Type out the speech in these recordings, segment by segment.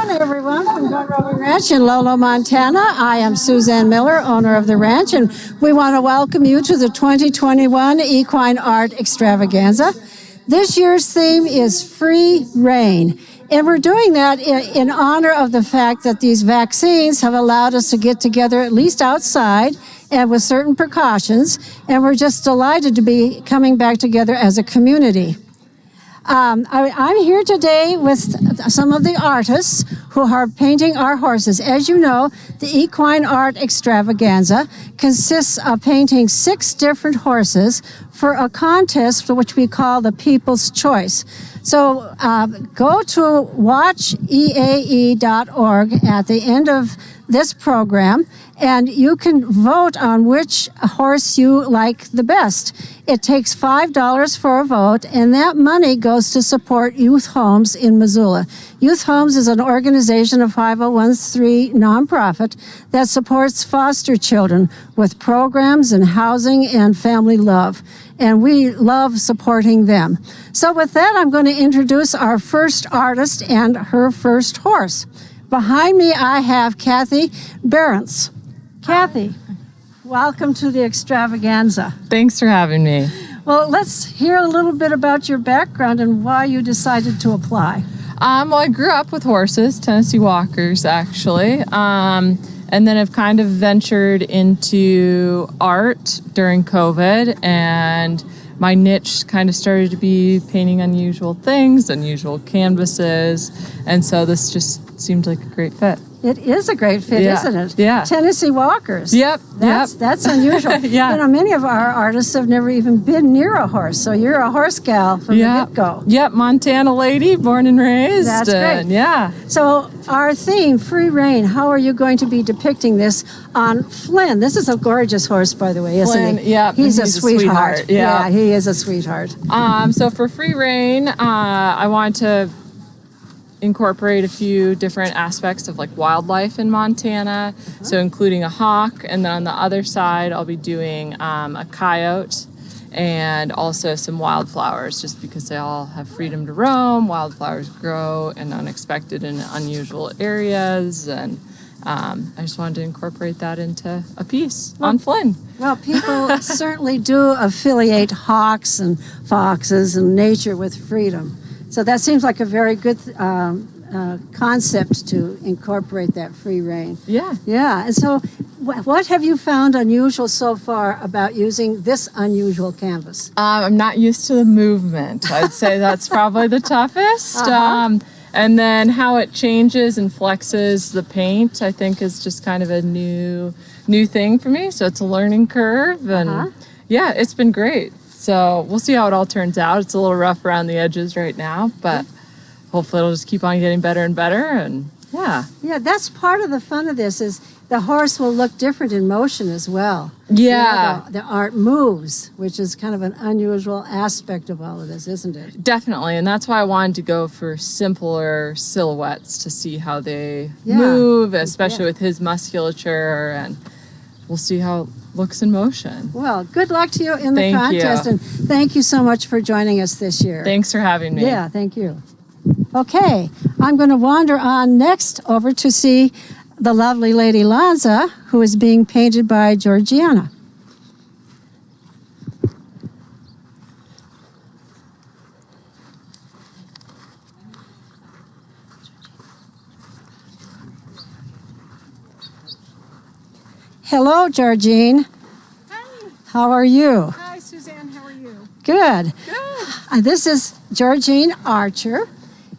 Hi everyone from Dunrovin Ranch in Lolo, Montana. I am Suzanne Miller, owner of the ranch, and we want to welcome you to the 2021 Equine Art Extravaganza. This year's theme is Free Rein, and we're doing that in honor of the fact that these vaccines have allowed us to get together at least outside and with certain precautions, and we're just delighted to be coming back together as a community. I'm here today with some of the artists who are painting our horses. As you know, the Equine Art Extravaganza consists of painting 6 different horses for a contest which we call the People's Choice. So go to watcheae.org at the end of this program, and you can vote on which horse you like the best. It takes $5 for a vote, and that money goes to support Youth Homes in Missoula. Youth Homes is an organization of 501c3 nonprofit that supports foster children with programs and housing and family love. And we love supporting them. So with that, I'm going to introduce our first artist and her first horse. Behind me, I have Kathy Behrens. Kathy, welcome to the extravaganza. Thanks for having me. Well, let's hear a little bit about your background and why you decided to apply. Well, I grew up with horses, Tennessee Walkers, actually. And then I've kind of ventured into art during COVID, and my niche kind of started to be painting unusual things, unusual canvases, and so this just seemed like a great fit. It is a great fit, isn't it? Yeah. Tennessee Walkers. Yep. That's unusual. Yeah. You know, many of our artists have never even been near a horse, so you're a horse gal from the get-go. Yep, Montana lady, born and raised. That's great. Yeah. So our theme, Free Rein, how are you going to be depicting this on Flynn? This is a gorgeous horse, by the way, isn't Flynn, he? yeah. He's a sweetheart. Yeah, he is a sweetheart. So for Free Rein, I want to incorporate a few different aspects of like wildlife in Montana, so including a hawk, and then on the other side I'll be doing a coyote and also some wildflowers, just because they all have freedom to roam. Wildflowers grow in unexpected and unusual areas, and I just wanted to incorporate that into a piece on Flynn. Well, people certainly do affiliate hawks and foxes and nature with freedom. So that seems like a very good concept to incorporate that free rein. Yeah. Yeah. And so what have you found unusual so far about using this unusual canvas? I'm not used to the movement. I'd say that's probably the toughest. And then how it changes and flexes the paint, I think, is just kind of a new thing for me. So it's a learning curve. And yeah, it's been great. So we'll see how it all turns out. It's a little rough around the edges right now, but hopefully it'll just keep on getting better and better. And yeah. Yeah, that's part of the fun of this, is the horse will look different in motion as well. Yeah. You know, the art moves, which is kind of an unusual aspect of all of this, isn't it? Definitely. And that's why I wanted to go for simpler silhouettes to see how they move, especially with his musculature, and we'll see how it looks in motion. Well, good luck to you in the contest, and thank you so much for joining us this year. Thanks for having me. Yeah, thank you. Okay, I'm going to wander on next over to see the lovely Lady Lanza, who is being painted by Georgiana. Hello, Georgine. Hi. How are you? Hi, Suzanne. How are you? Good. Good. This is Georgine Archer,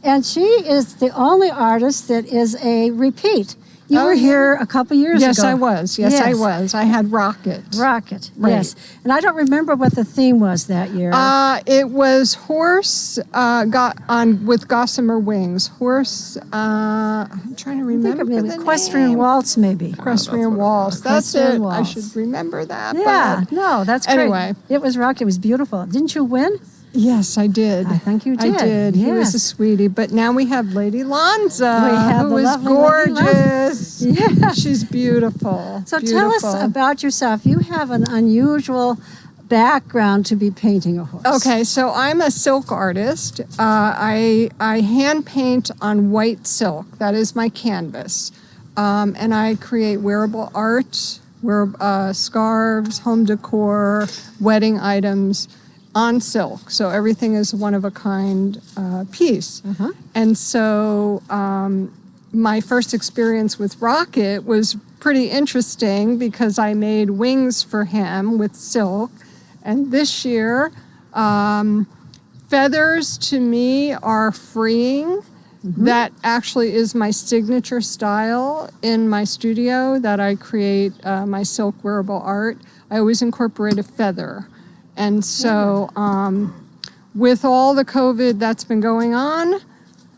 and she is the only artist that is a repeat. You were here a couple years ago. Yes, I was. Yes, I was. I had Rocket. Rocket, Right. yes. And I don't remember what the theme was that year. It was horse got on with gossamer wings. Horse. I'm trying to remember the Equestrian name. Waltz, maybe. Equestrian Waltz. That's Equestrian it. I Waltz. should remember that. Yeah, but no, that's great. anyway. It was Rocket. It was beautiful. Didn't you win? Yes, I did. I think you did. I did. He was a Yes. sweetie. But now we have Lady Lanza, We have who the is lovely Lady Lanza. gorgeous. Yes. She's beautiful. So tell us about yourself. You have an unusual background to be painting a horse? Okay, so I'm a silk artist. I hand paint on white silk. That is my canvas. And I create wearable art, scarves, home decor, wedding items on silk. So everything is one of a kind piece. And so my first experience with Rocket was pretty interesting because I made wings for him with silk. And this year, feathers to me are freeing. That actually is my signature style in my studio that I create my silk wearable art. I always incorporate a feather. And so with all the COVID that's been going on,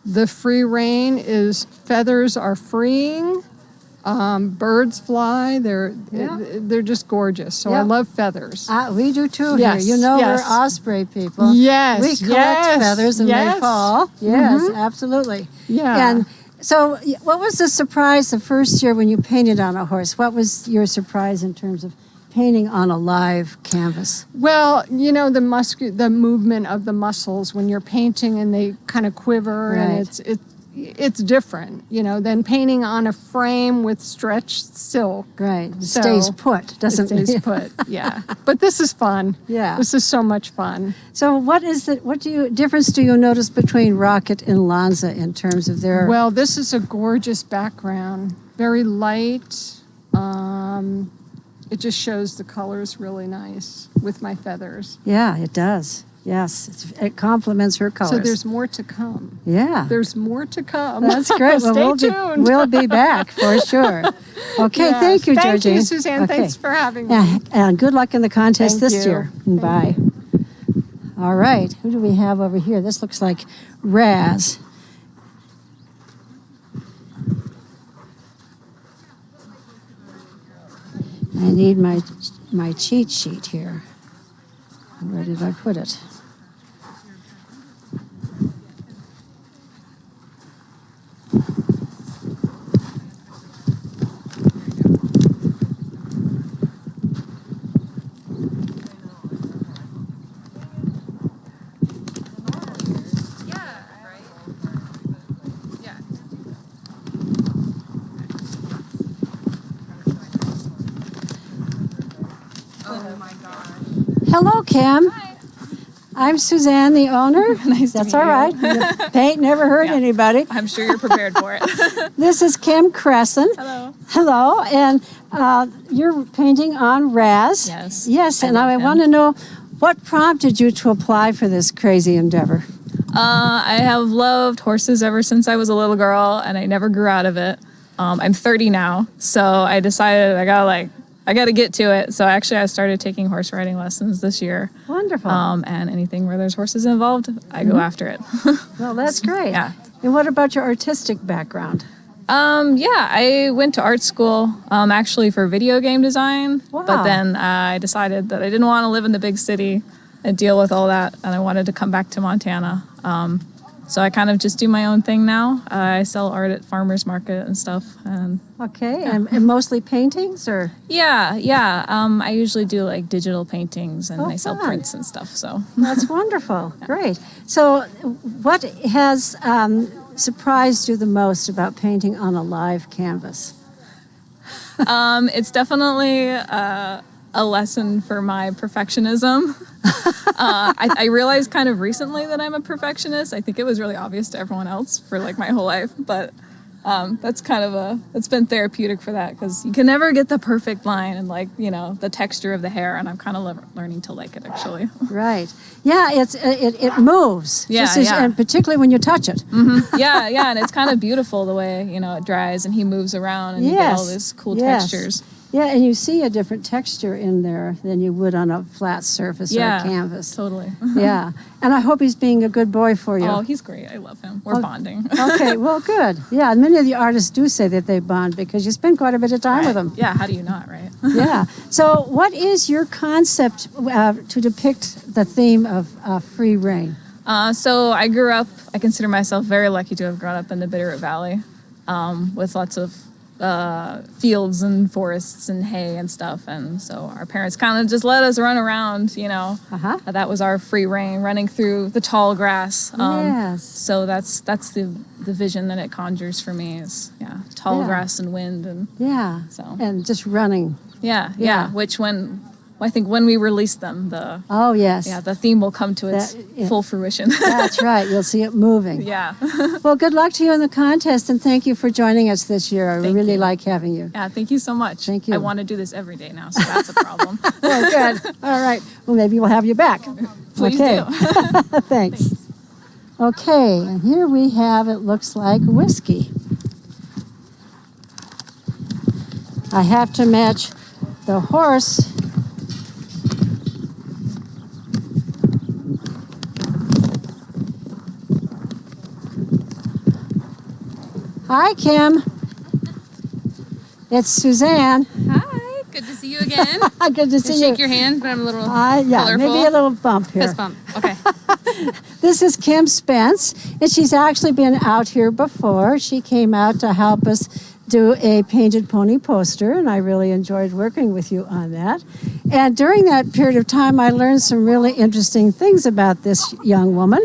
the free reign is feathers are freeing. Birds fly. They're just gorgeous. So I love feathers. We do too Yes, here. You know, yes. we're osprey people. Yes, We collect feathers and they fall. Yes, absolutely. Yeah. And so what was the surprise the first year when you painted on a horse? What was your surprise in terms of painting on a live canvas? Well, you know, the movement of the muscles when you're painting and they kind of quiver, and it's different, you know, than painting on a frame with stretched silk. Right. It stays put, doesn't it? It stays put, yeah. But this is fun. Yeah. This is so much fun. So what difference do you notice between Rocket and Lanza in terms of their... Well, this is a gorgeous background. Very light. It just shows the colors really nice with my feathers. Yeah, it does. Yes, it complements her colors. So there's more to come. Yeah. There's more to come. That's great. Stay tuned. We'll be back for sure. Okay, Yes. thank you, Thank Georgine. you, Suzanne. Okay. Thanks for having me. And good luck in the contest Thank this you. year. Bye. All right, who do we have over here? This looks like Raz. I need my cheat sheet here. Where did I put it? Hello, Kim. Hi. I'm Suzanne, the owner. Nice to That's meet all right. Paint never hurt Yeah. anybody. I'm sure you're prepared for it. This is Kim Crescent. Hello. Hello, and you're painting on Raz. Yes. Yes, and love I him. want to know what prompted you to apply for this crazy endeavor. I have loved horses ever since I was a little girl, and I never grew out of it. I'm 30 now, so I decided I gotta get to it. So actually, I started taking horse riding lessons this year. Wonderful. And anything where there's horses involved, I go after it. Well, that's great. Yeah. And what about your artistic background? Yeah, I went to art school actually for video game design, Wow. but then I decided that I didn't want to live in the big city and deal with all that, and I wanted to come back to Montana. So I kind of just do my own thing now. I sell art at farmers market and stuff, and Okay, and mostly paintings, or? yeah. I usually do like digital paintings, and Oh, I sell fun. prints and stuff. So That's wonderful. Great. So, what has surprised you the most about painting on a live canvas? it's definitely a lesson for my perfectionism. I realized kind of recently that I'm a perfectionist. I think it was really obvious to everyone else for like my whole life, but that's kind of it's been therapeutic for that, because you can never get the perfect line and like, you know, the texture of the hair, and I'm kind of learning to like it actually. Right. Yeah, it moves. Yeah, Just as- yeah. And particularly when you touch it. Yeah, and it's kind of beautiful the way, you know, it dries and he moves around and you get all these cool yes. textures. Yeah, and you see a different texture in there than you would on a flat surface or a canvas. Totally. Yeah, and I hope he's being a good boy for you. Oh, he's great. I love him. We're bonding. Okay, well, good. Yeah, and many of the artists do say that they bond because you spend quite a bit of time with them. Yeah, how do you not, right? Yeah. So, what is your concept to depict the theme of free reign? So I grew up, I consider myself very lucky to have grown up in the Bitterroot Valley with lots of fields and forests and hay and stuff. And so our parents kind of just let us run around, That was our free reign, running through the tall grass. Yes. So that's the vision that it conjures for me is, tall grass and wind. And Yeah. So. And just running. Yeah. Which I think when we release them, oh, yes. the theme will come to its full fruition. That's right. You'll see it moving. Yeah. Well, good luck to you in the contest, and thank you for joining us this year. I really like having you. Yeah, thank you so much. Thank you. I want to do this every day now, so that's a problem. Oh, good. All right. Well, maybe we'll have you back. Please do. Thanks. Okay, and here we have, it looks like, whiskey. I have to match the horse. Hi, Kim. It's Suzanne. Hi, good to see you again. Good to see you. Shake your hand, but I'm a little Yeah, colorful. maybe a little bump here. Fist bump. Okay. This is Kim Spence, and she's actually been out here before. She came out to help us do a painted pony poster, and I really enjoyed working with you on that. And during that period of time, I learned some really interesting things about this young woman,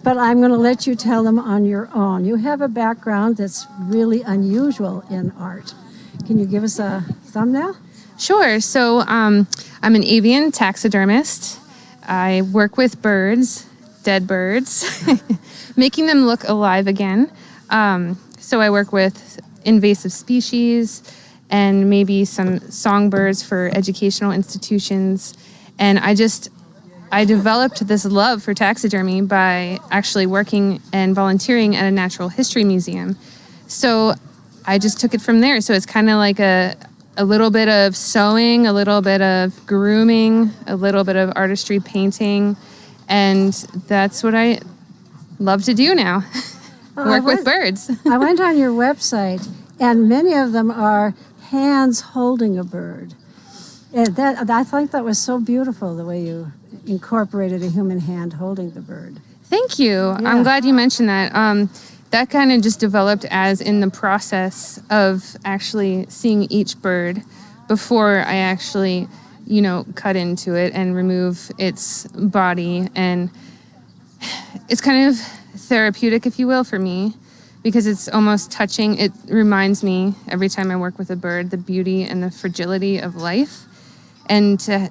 but I'm going to let you tell them on your own. You have a background that's really unusual in art. Can you give us a thumbnail? Sure. So I'm an avian taxidermist. I work with birds, dead birds, making them look alive again. So I work with invasive species and maybe some songbirds for educational institutions. And I developed this love for taxidermy by actually working and volunteering at a natural history museum. So I just took it from there. So it's kind of like a little bit of sewing, a little bit of grooming, a little bit of artistry painting. And that's what I love to do now. Work with birds. I went on your website, and many of them are hands holding a bird. And I think that was so beautiful, the way you incorporated a human hand holding the bird. Thank you. Yeah. I'm glad you mentioned that. That kind of just developed as in the process of actually seeing each bird before I actually, cut into it and remove its body. And it's kind of therapeutic, if you will, for me, because it's almost touching. It reminds me every time I work with a bird, the beauty and the fragility of life, and to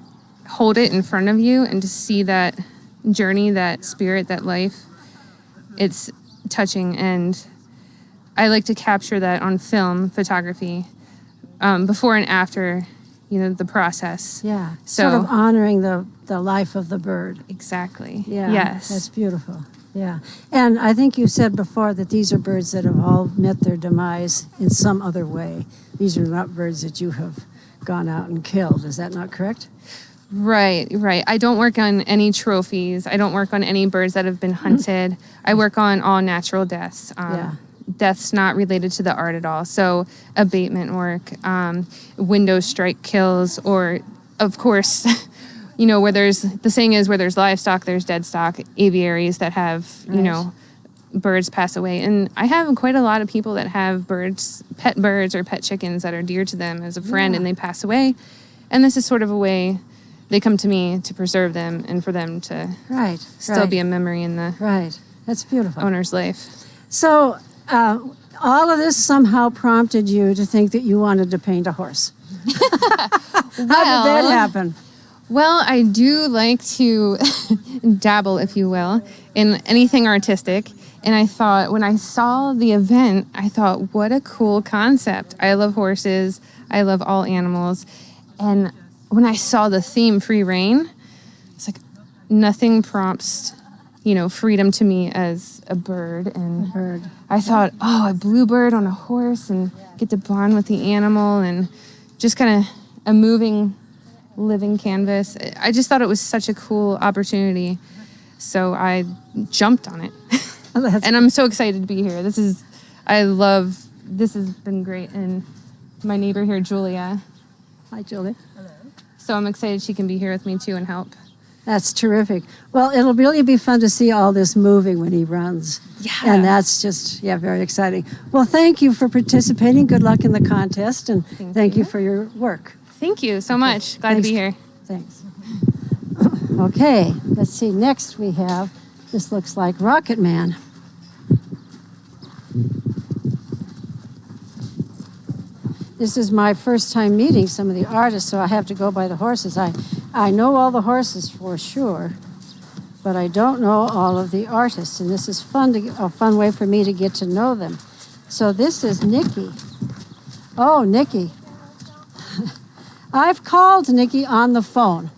hold it in front of you and to see that journey, that spirit, that life, it's touching. And I like to capture that on film, photography, before and after, the process. Yeah, So, sort of honoring the life of the bird. Exactly. Yeah, Yes. that's beautiful. Yeah, and I think you said before that these are birds that have all met their demise in some other way. These are not birds that you have gone out and killed. Is that not correct? Right. I don't work on any trophies. I don't work on any birds that have been hunted. I work on all natural deaths. Deaths not related to the art at all. So abatement work, window strike kills, or of course, where the saying is where there's livestock, there's dead stock, aviaries that have, birds pass away. And I have quite a lot of people that have pet birds or pet chickens that are dear to them as a friend, and they pass away. And this is sort of a way they come to me to preserve them and for them to still be a memory in the That's beautiful. owner's life. So all of this somehow prompted you to think that you wanted to paint a horse. How did that happen? Well, I do like to dabble, if you will, in anything artistic. And I thought, when I saw the event, I thought, what a cool concept. I love horses. I love all animals. And when I saw the theme, free reign, it's like nothing prompts, freedom to me as a bird. And I thought, a bluebird on a horse and get to bond with the animal and just kind of a moving, living canvas. I just thought it was such a cool opportunity. So I jumped on it. And I'm so excited to be here. This has been great. And my neighbor here, Julia. Hi, Julia. So I'm excited she can be here with me too and help. That's terrific. Well, it'll really be fun to see all this moving when he runs. Yeah. And that's just, very exciting. Well, thank you for participating. Good luck in the contest, and thank you for your work. Thank you so much. Glad to be here. Thanks. Okay, let's see. Next we have, this looks like Rocket Man. This is my first time meeting some of the artists, so I have to go by the horses. I know all the horses for sure, but I don't know all of the artists, and this is a fun way for me to get to know them. So this is Nikki. Oh, Nikki. I've called Nikki on the phone.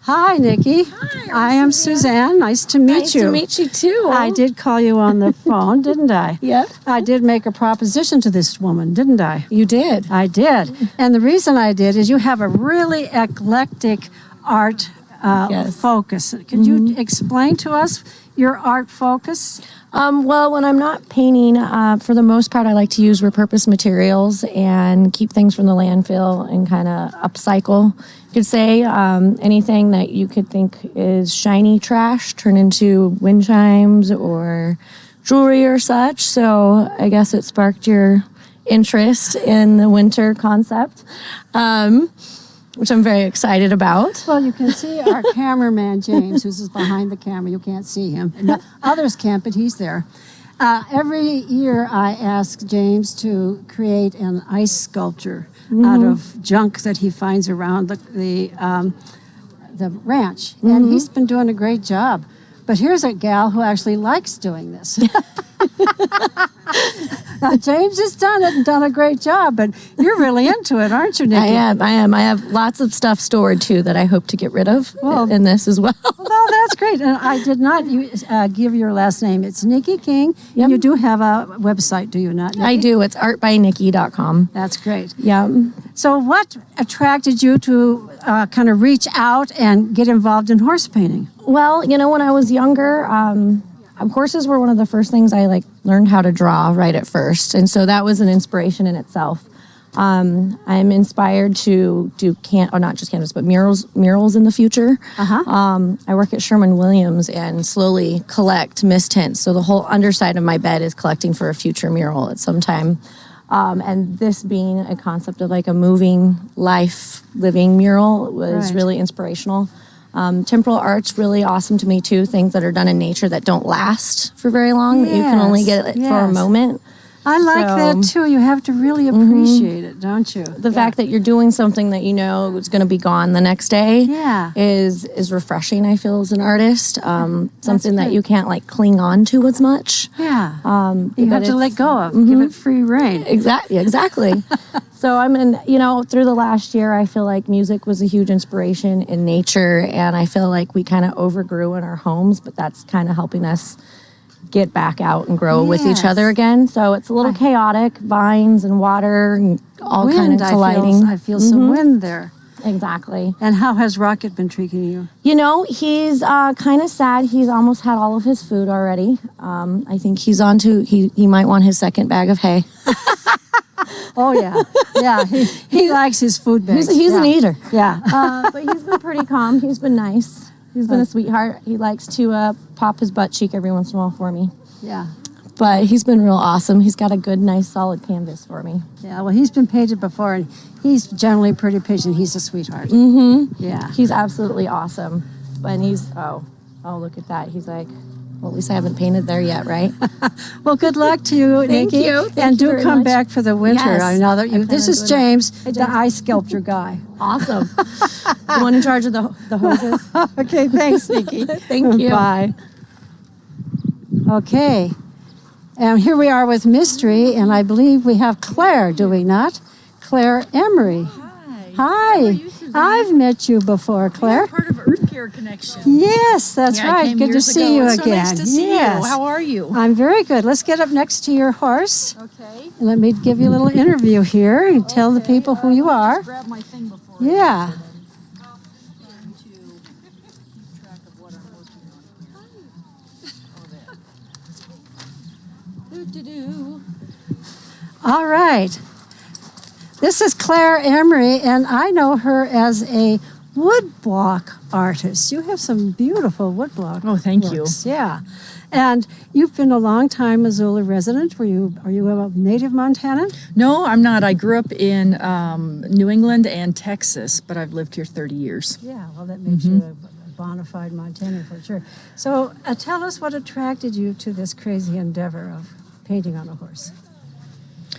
Hi, Nikki. Hi, I am Suzanne. Nice to meet you. Nice to meet you too. I did call you on the phone, didn't I? Yep. I did make a proposition to this woman, didn't I? You did. I did. And the reason I did is you have a really eclectic art Yes. focus. Could you explain to us your art focus? Well, when I'm not painting, for the most part, I like to use repurposed materials and keep things from the landfill and kind of upcycle. You could say anything that you could think is shiny trash turn into wind chimes or jewelry or such. So I guess it sparked your interest in the winter concept, which I'm very excited about. Well, you can see our cameraman, James, who's behind the camera. You can't see him. And others can't, but he's there. Every year I ask James to create an ice sculpture out of junk that he finds around the ranch. And he's been doing a great job. But here's a gal who actually likes doing this. Now, James has done it and done a great job, but you're really into it, aren't you, Nikki? I am. I have lots of stuff stored too that I hope to get rid of in this as well. Well, that's great. And I did not give your last name. It's Nikki King. Yep. You do have a website, do you not, Nikki? I do. It's artbynikki.com. That's great. Yeah. So what attracted you to kind of reach out and get involved in horse painting? Well, when I was younger, horses were one of the first things I learned how to draw right at first. And so that was an inspiration in itself. I'm inspired to do not just canvas, but murals in the future. I work at Sherwin-Williams and slowly collect mist tints. So the whole underside of my bed is collecting for a future mural at some time. And this being a concept of a moving life, living mural was really inspirational. Temporal art's really awesome to me too. Things that are done in nature that don't last for very long, that you can only get it for a moment. I like that too. You have to really appreciate it, don't you? The fact that you're doing something that you know is going to be gone the next day is refreshing, I feel, as an artist. Something that you can't cling on to as much. Yeah. You have to let go of, give it free rein. Exactly. So through the last year, I feel like music was a huge inspiration in nature, and I feel like we kind of overgrew in our homes, but that's kind of helping us get back out and grow with each other again. So it's a little chaotic, vines and water and all kind of colliding. I feel some wind there. Exactly. And how has Rocket been treating you? He's kind of sad. He's almost had all of his food already. I think he's on to, he might want his second bag of hay. Oh, yeah. Yeah, he likes his food bags. He's an eater. Yeah. But he's been pretty calm. He's been nice. He's been a sweetheart. He likes to pop his butt cheek every once in a while for me. Yeah. But he's been real awesome. He's got a good, nice, solid canvas for me. Yeah, well, he's been painted before, and he's generally pretty patient. He's a sweetheart. Yeah. He's absolutely awesome. And he's, look at that. He's like, well, at least I haven't painted there yet, right? Well, good luck to you, Nikki. Thank you do come back for the winter. Yes. Now that this is James, the ice sculpture guy. Awesome. The one in charge of the hoses. Okay, thanks, Nikki. Thank you. Bye. Okay. And here we are with Mystery, and I believe we have Claire, do we not? Claire Emery. Hi. Hi. How are you, Suzanne? I've met you before, Claire. You're part of Earth Care Connection. Yes, that's Yeah, I right. came Good to years see ago. you It's again. So nice to see yes. you. How are you? I'm very good. Let's get up next to your horse. Okay. And let me give you a little interview here and tell the people who you are. Grab my thing before. Yeah. All right. This is Claire Emery, and I know her as a woodblock artist. You have some beautiful woodblock. Oh, thank you. works. Yeah. And you've been a long time Missoula resident. Are you a native Montanan? No, I'm not. I grew up in New England and Texas, but I've lived here 30 years. Yeah, well, that makes you a bona fide Montanan for sure. So tell us what attracted you to this crazy endeavor of painting on a horse.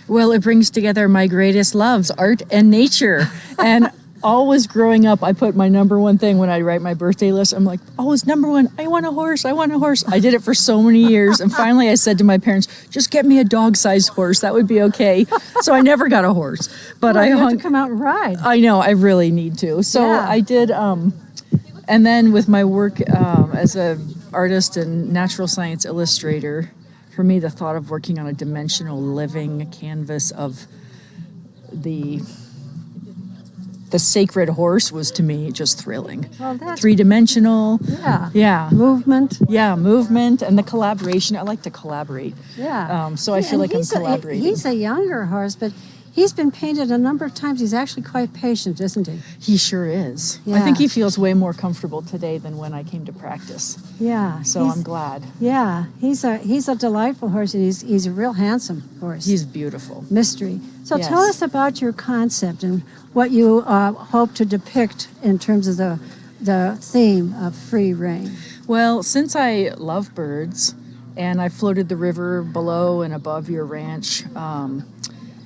Well, it brings together my greatest loves, art and nature. And always growing up, I put my number one thing when I write my birthday list. I'm like, always number one, I want a horse, I want a horse. I did it for so many years. And finally I said to my parents, just get me a dog-sized horse. That would be okay. So I never got a horse. But Well, I you have hung, to come out and ride. I know, I really need to. So Yeah. I did, and then with my work as a artist and natural science illustrator, for me, the thought of working on a dimensional living canvas of the sacred horse was to me just thrilling. Well, that's Three-dimensional. yeah. Yeah. Movement. Yeah, movement and the collaboration. I like to collaborate. Yeah. So I feel like I'm collaborating. He's a younger horse, but he's been painted a number of times. He's actually quite patient, isn't he? He sure is. I Yeah. think he feels way more comfortable today than when I came to practice. Yeah. So I'm glad. Yeah, he's a delightful horse, and he's a real handsome horse. He's beautiful. mystery. So Yes. tell us about your concept and what you hope to depict in terms of the theme of free reign. Well, since I love birds and I floated the river below and above your ranch,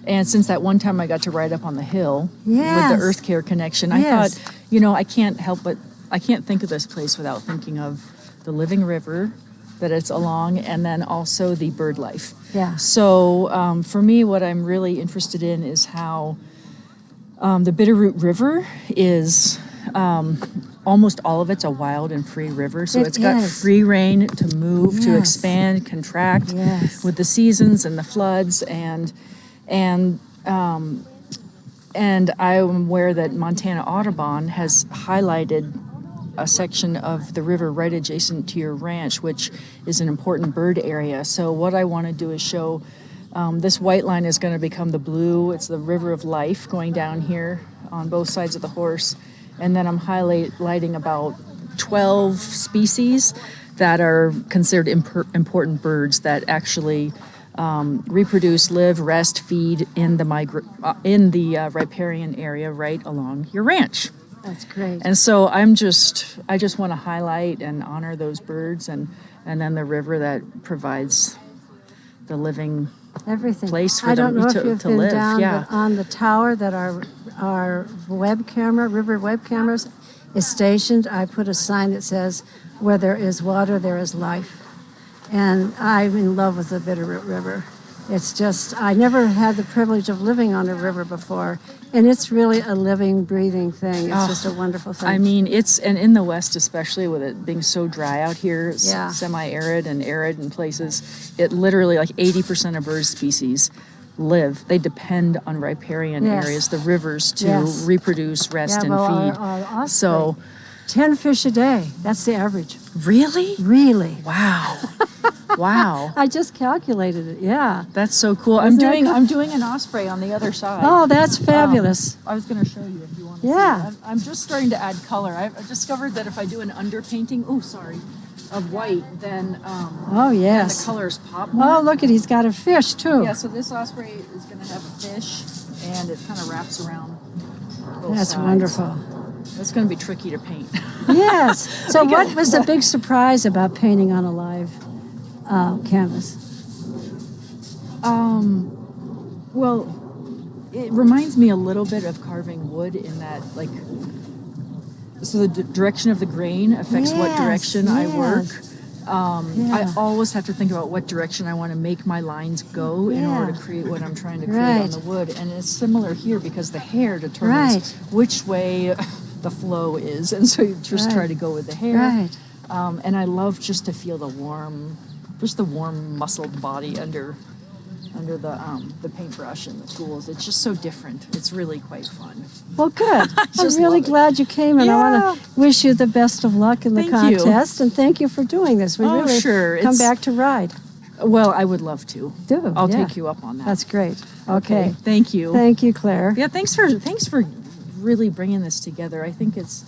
and since that one time I got to ride up on the hill with Yes. the Earth Care connection, I Yes. thought, I can't think of this place without thinking of the living river that it's along and then also the bird life. Yeah. So for me, what I'm really interested in is how the Bitterroot River is almost all of it's a wild and free river. So It it's got is. free reign to move, to Yes. expand, contract Yes. with the seasons and the floods and I'm aware that Montana Audubon has highlighted a section of the river right adjacent to your ranch, which is an important bird area. So what I want to do is show this white line is going to become the blue. It's the river of life going down here on both sides of the horse. And then I'm highlighting about 12 species that are considered important birds that actually reproduce, live, rest, feed in the riparian area right along your ranch. That's great. And so I just want to highlight and honor those birds and then the river that provides the living Everything. place for I don't them know to- if you've to been live, down, yeah. but on the tower that our web camera, river web cameras, is stationed, I put a sign that says, "Where there is water, there is life." And I'm in love with the Bitterroot River. It's just, I never had the privilege of living on a river before, and it's really a living, breathing thing. It's just a wonderful thing. I mean, and in the West, especially with it being so dry out here, it's Yeah. semi-arid and arid in places, it literally, like 80% of bird species live. They depend on riparian Yes. areas, the rivers, to Yes. reproduce, rest, Yeah, and well, feed. our osprey, So, 10 fish a day, that's the average. really? Really. Wow. Wow. I just calculated it, yeah. That's so cool. Isn't that cool? I'm doing an osprey on the other side. Oh, that's fabulous. I was going to show you if you want to Yeah. see. I'm just starting to add color. I've discovered that if I do an underpainting, of white, then Oh, the yes. colors pop more. Oh, look at, he's got a fish too. Yeah, so this osprey is going to have a fish, and it kind of wraps around both That's sides. wonderful. It's going to be tricky to paint. Yes. So what was the big surprise about painting on a live canvas? Well, it reminds me a little bit of carving wood in that, like, so the direction of the grain affects what Yes, direction I work. yes. I Yeah. always have to think about what direction I want to make my lines go in order Yeah. to create what I'm trying to create on Right. the wood. And it's similar here because the hair determines Right. which way the flow is. And so you just try Right. to go with the hair. Right. And I love just to feel the warm muscled body under the paintbrush and the tools. It's just so different. It's really quite fun. Well, good. I'm just really love it. glad you came, and I want Yeah. to wish you the best of luck in the Thank you. contest, and thank you for doing this. We Oh, really sure. come It's- back to ride. Well, I would love to. I'll yeah. take you up on that. That's great. Okay. Thank you. Thank you, Claire. Yeah, thanks for really bringing this together. I think it's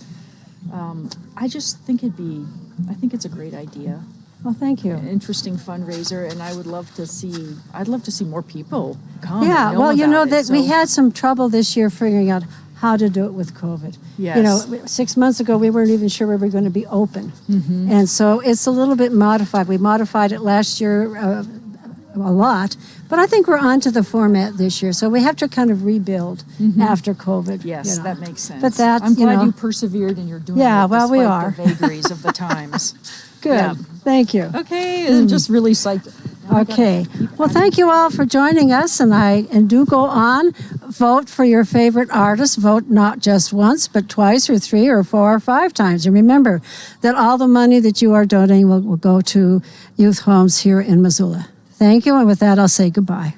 I just think I think it's a great idea. Well, thank you. An interesting fundraiser, and I'd love to see more people come. Yeah, and well, you know about it, that we so- had some trouble this year figuring out how to do it with COVID. Yes. You know, 6 months ago, we weren't even sure we were going to be open. And so it's a little bit modified. We modified it last year a lot, but I think we're onto the format this year. So we have to kind of rebuild after COVID. Yes, you know. that makes sense. But that's, I'm glad you know, you persevered and you're doing Yeah, it well, we despite are. the vagaries of the times. Good. Yeah. Thank you. Okay, I'm just really psyched. Okay. Well, thank you all for joining us, and do go on, vote for your favorite artist. Vote not just once, but twice or 3 or 4 or 5 times. And remember that all the money that you are donating will go to youth homes here in Missoula. Thank you, and with that, I'll say goodbye.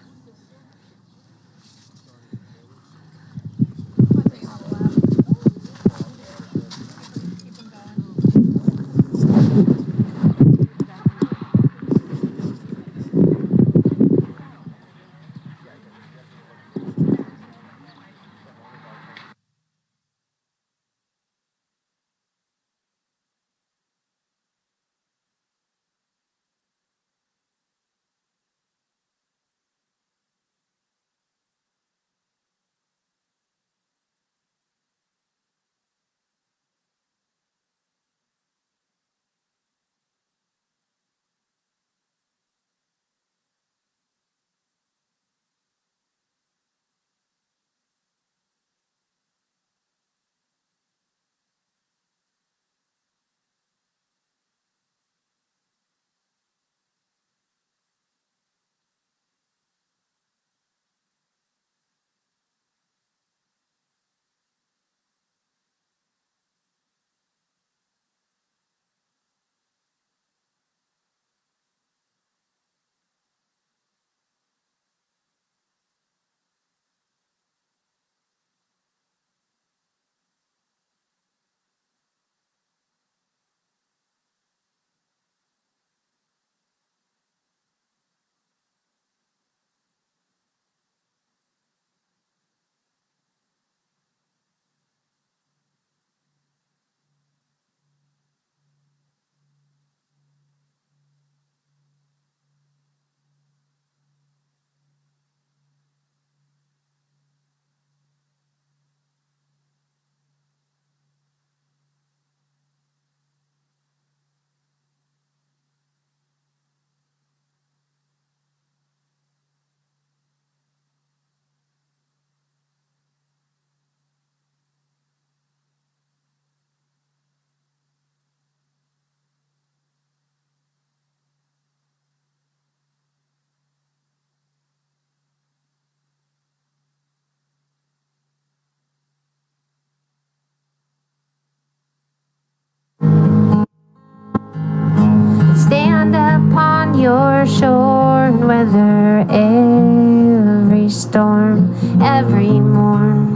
Stand upon your shore and weather every storm, every morn.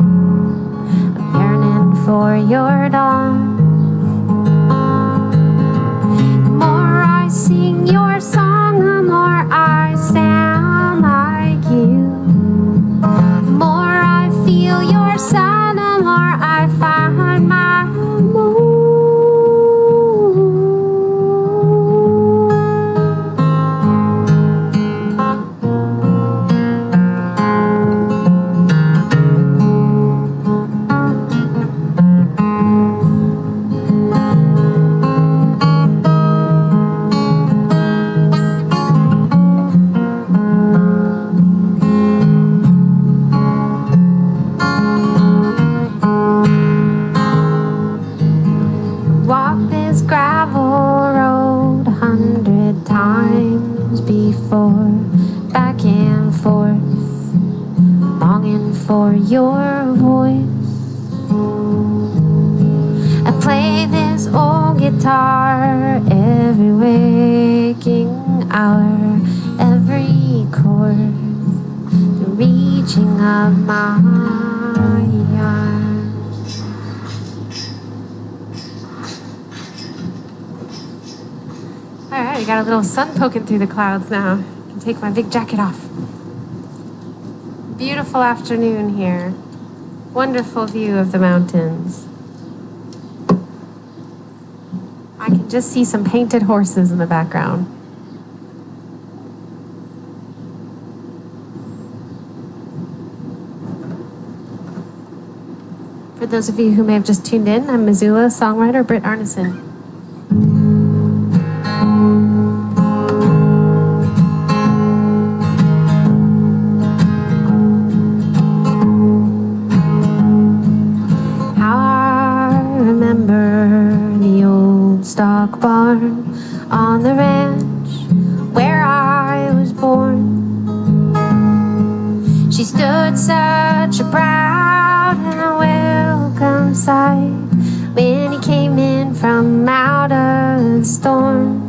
I'm yearning for your dawn. The more I sing your song, the more I sound like you. The more I feel your sound, the more I find my moon. Walked this gravel road 100 times before, back and forth, longing for your voice. I play this old guitar every waking hour, every chord, the reaching of my arms. All right, I got a little sun poking through the clouds now. I can take my big jacket off. Beautiful afternoon here. Wonderful view of the mountains. just see some painted horses in the background. For those of you who may have just tuned in, I'm Missoula songwriter Britt Arneson. Stock barn on the ranch where I was born. She stood such a proud and a welcome sight when he came in from out of the storm.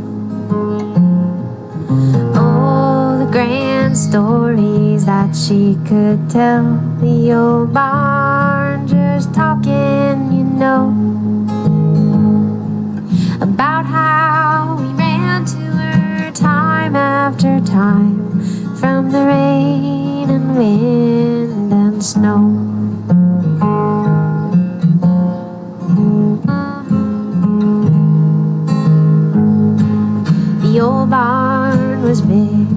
Oh, the grand stories that she could tell, the old barn just talking, you know, about how we ran to her time after time from the rain and wind and snow. The old barn was big,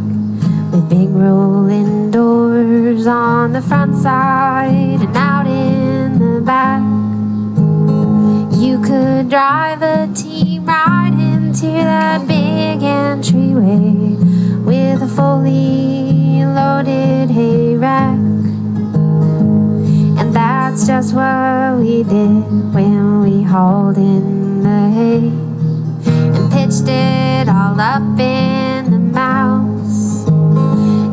with big rolling doors on the front side and out in the back. You could drive a team right into that big entryway with a fully loaded hay rack. And that's just what we did when we hauled in the hay and pitched it all up in the mouse,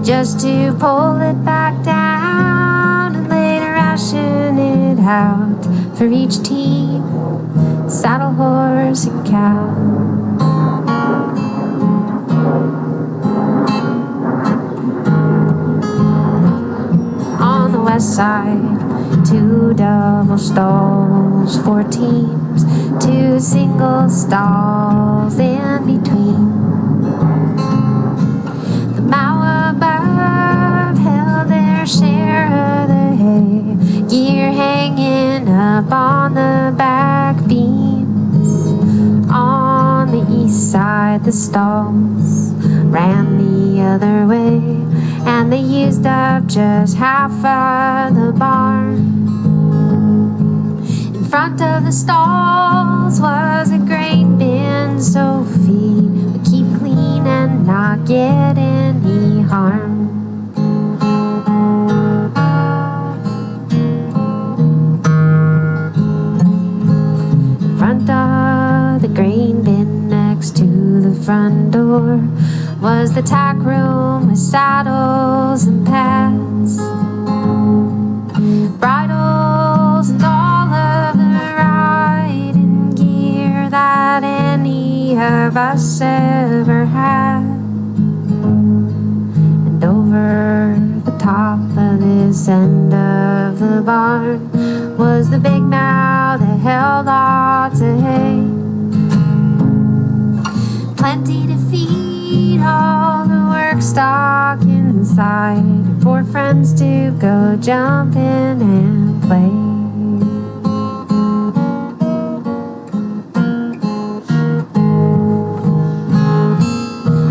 just to pull it back down and later ration it out for each team, saddle horse and cow. On the west side, 2 double stalls, 4 teams, 2 single stalls in between. The mow above held their share of the hay, gear hanging up on the back beams. On the east side, the stalls ran the other way, and they used up just half of the barn. In front of the stalls was a grain bin, so feed would keep clean and not get any harm. In front of the grain bin next to the front door was the tack room with saddles and pads, bridles and all of the riding gear that any of us ever had. And over the top of this end of the barn was the big mow that held lots of hay, plenty to feed all the work stock inside, for friends to go jumping and play.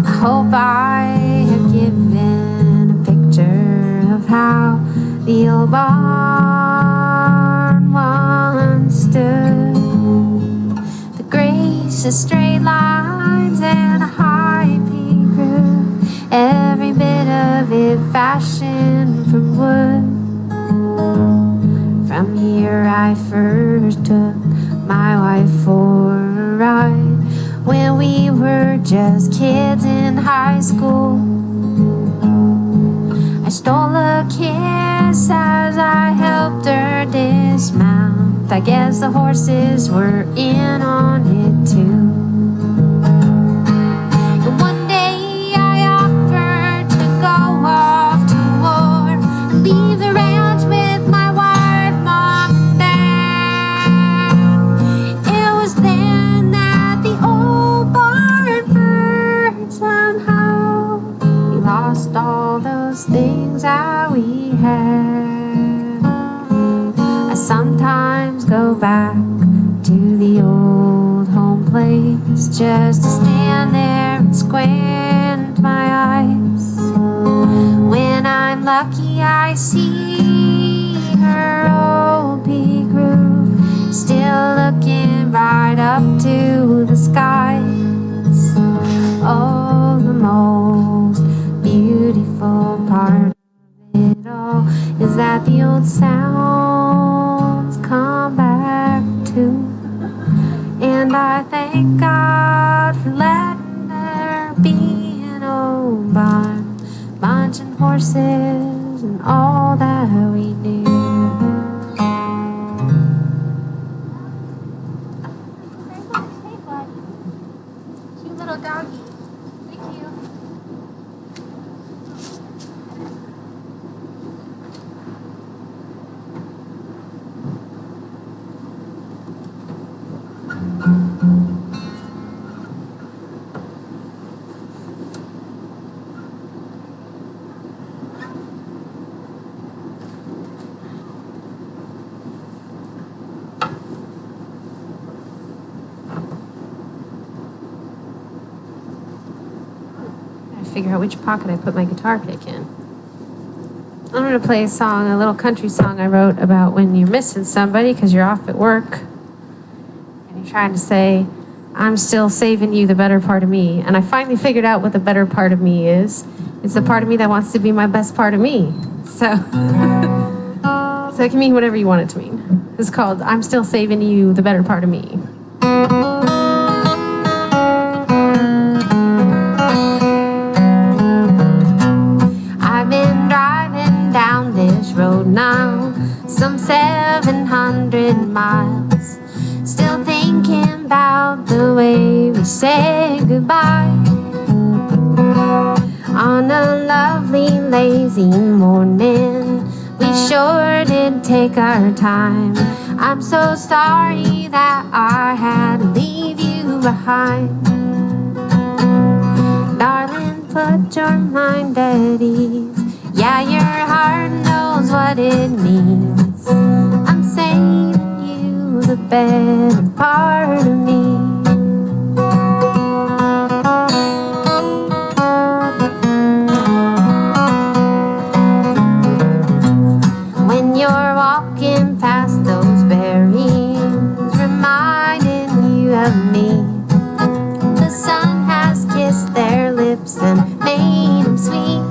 I hope I have given a picture of how the old barn once stood. The gracious straight lines and a high peak roof, every bit of it fashioned from wood. From here I first took my wife for a ride when we were just kids in high school. I stole a kiss as I helped her dismount. I guess the horses were in on it too. And one day I offered to go off to war and leave the ranch with my wife, mom, and dad. It was then that the old barn burned somehow. We lost all those things that we had. I sometimes go back to the old home place just to stand there and squint my eyes. When I'm lucky, I see her old peak roof, still looking right up to the skies. Oh, the most beautiful part of it all is that the old sounds come back too. And I thank God for letting there be an old barn, bunching horses and all that we knew. Hey, bud. Cute little doggy. Thank you. Figure out which pocket I put my guitar pick in. I'm gonna play a song, a little country song I wrote about when you're missing somebody because you're off at work and you're trying to say, I'm still saving you the better part of me. And I finally figured out what the better part of me is. It's the part of me that wants to be my best part of me. So, so it can mean whatever you want it to mean. It's called I'm Still Saving You the Better Part of Me. Road now, some 700 miles, still thinking about the way we say goodbye. On a lovely lazy morning, we sure did take our time. I'm so sorry that I had to leave you behind. Darling, put your mind at ease. Yeah, your heart knows what it means. I'm saving you the better part of me. When you're walking past those berries, reminding you of me, the sun has kissed their lips and made them sweet.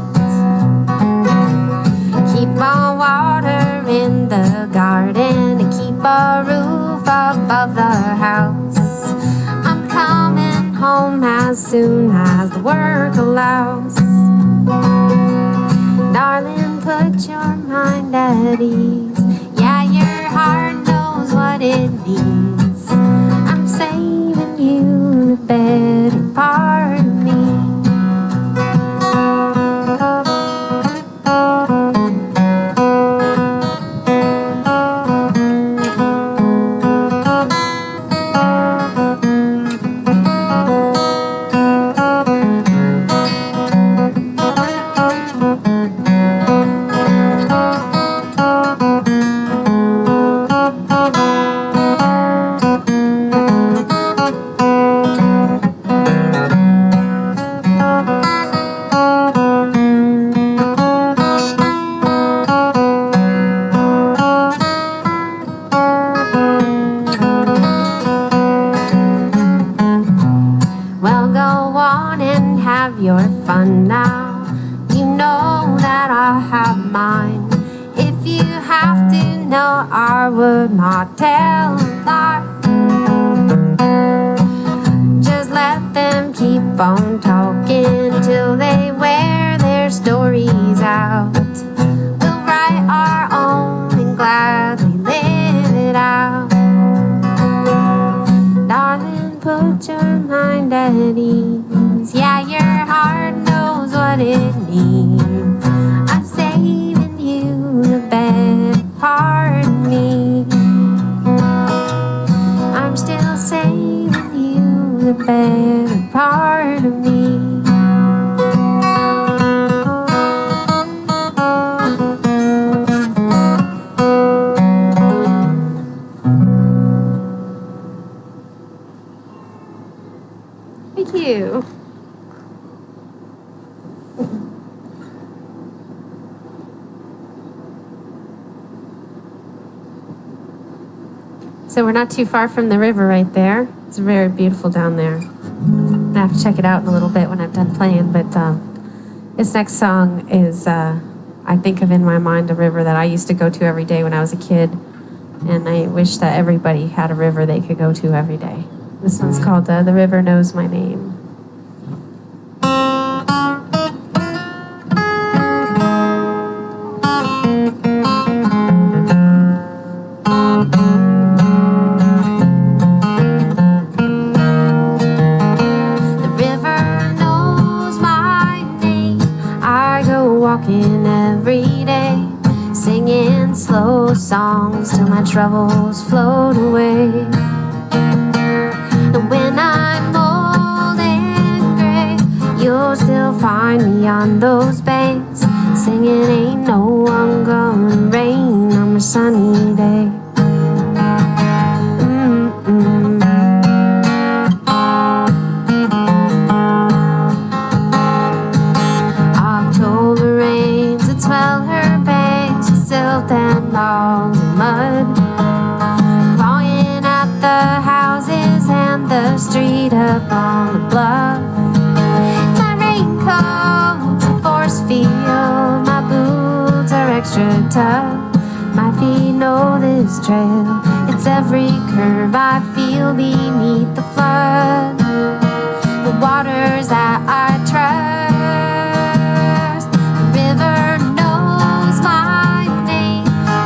Keep on water in the garden and keep a roof above the house. I'm coming home as soon as the work allows. Darling, put your mind at ease. Yeah, your heart knows what it needs. I'm saving you the better part of me. Your fun now, you know that I have mine. If you have to know, I would not tell a lie. Just let them keep on talking till they wear their stories out. We'll write our own and gladly live it out. Darling, put your mind at ease. Yeah, your heart knows what it needs. I'm saving you the better part of me. I'm still saving you the better part of me. Thank you. So we're not too far from the river right there. It's very beautiful down there. I have to check it out in a little bit when I'm done playing, but this next song is, I think of in my mind a river that I used to go to every day when I was a kid, and I wish that everybody had a river they could go to every day. This one's called The River Knows My Name. Walking every day, singing slow songs till my troubles float away. And when I'm old and gray, you'll still find me on those banks, singing ain't no one gonna rain on a sunny day. And logs of mud, clawing at the houses and the street up on the bluff. My raincoat's a force field, my boots are extra tough. My feet know this trail, it's every curve I feel beneath the flood. The waters that I trust, the river knows my name.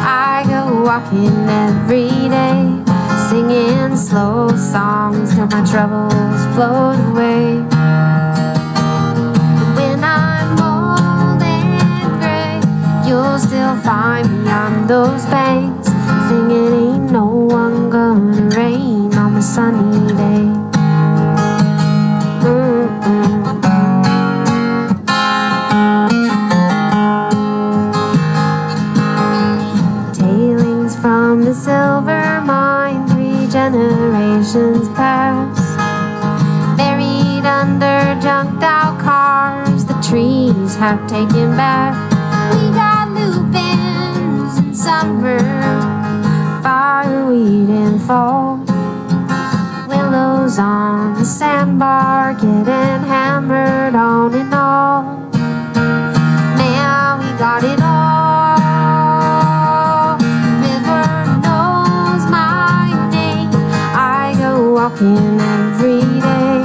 I go walking every day, singing slow songs till my troubles float away. And when I'm old and gray, you'll still find me on those banks, singing ain't no one gonna rain on a sunny day. Tailings from the silver mine, 3 generations past, buried under junked out cars the trees have taken back. We got lupins in summer, fireweed in fall, willows on the sandbar getting hammered on and all. Man, we got it all. The river knows my name. I go walking every day,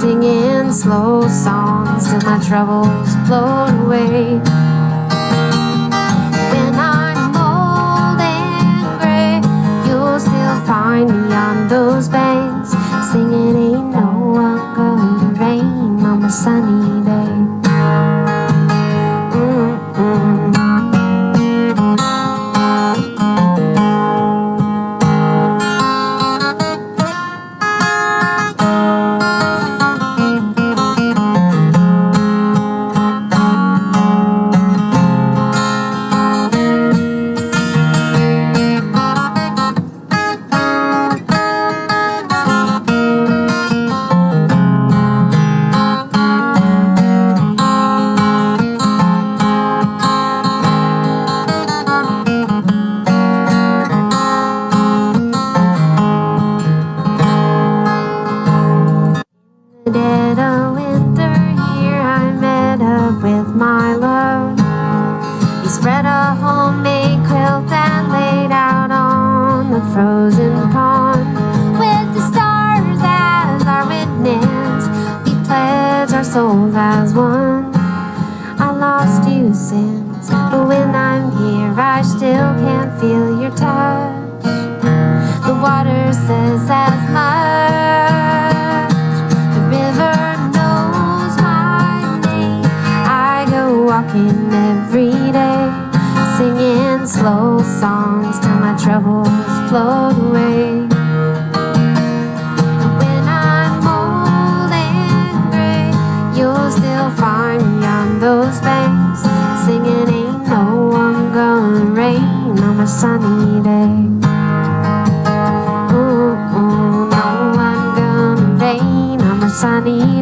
singing slow songs till my troubles float away. When I'm old and gray, you'll still find me on those banks, singing ain't no one gonna rain on a sunny day. Dead of winter here, I met up with my love. We spread a homemade quilt and laid out on the frozen pond. With the stars as our witness, we pledged our souls as one. I lost you since, but when I'm here, I still can't feel your touch. The water says as much. River knows my name. I go walking every day, singing slow songs till my troubles float away. When I'm old and gray, you'll still find me on those banks, singing ain't no one gonna rain on a sunny day. Ooh, no one gonna rain on a sunny day.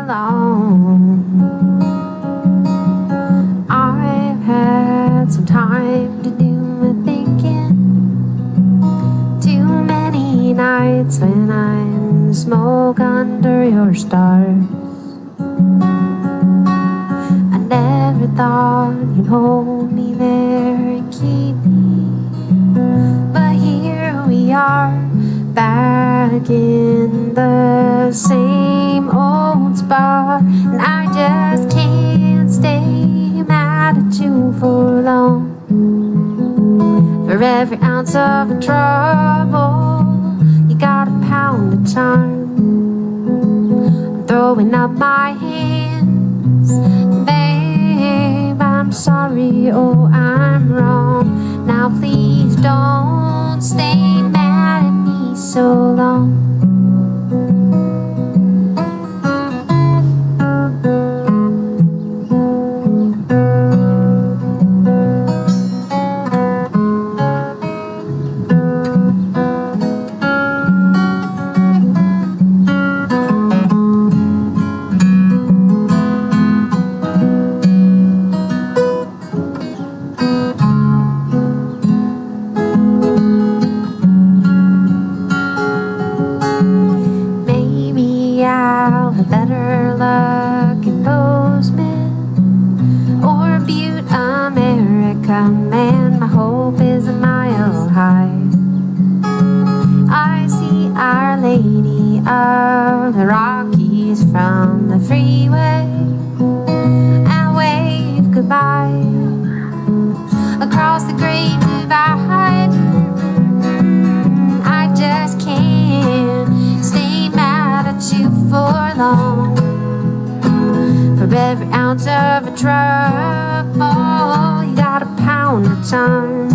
long. I've had some time to do my thinking. Too many nights when I'm in smoke under your stars. I never thought you'd hold me there and keep me, but here we are, back in the same old spot, and I just can't stay mad at you for long. For every ounce of trouble, you got a pound of charm. I'm throwing up my hands, babe, I'm sorry, oh, I'm wrong. Now please don't stay mad at me so long. Maybe I'll have better luck in Bozeman or Butte, America. Man, my hope is a mile high. I see Our Lady of the Rockies from the freeway and wave goodbye across the Great Divide. I just can't stay mad at you for long. For every ounce of a trouble, you got a pound of time.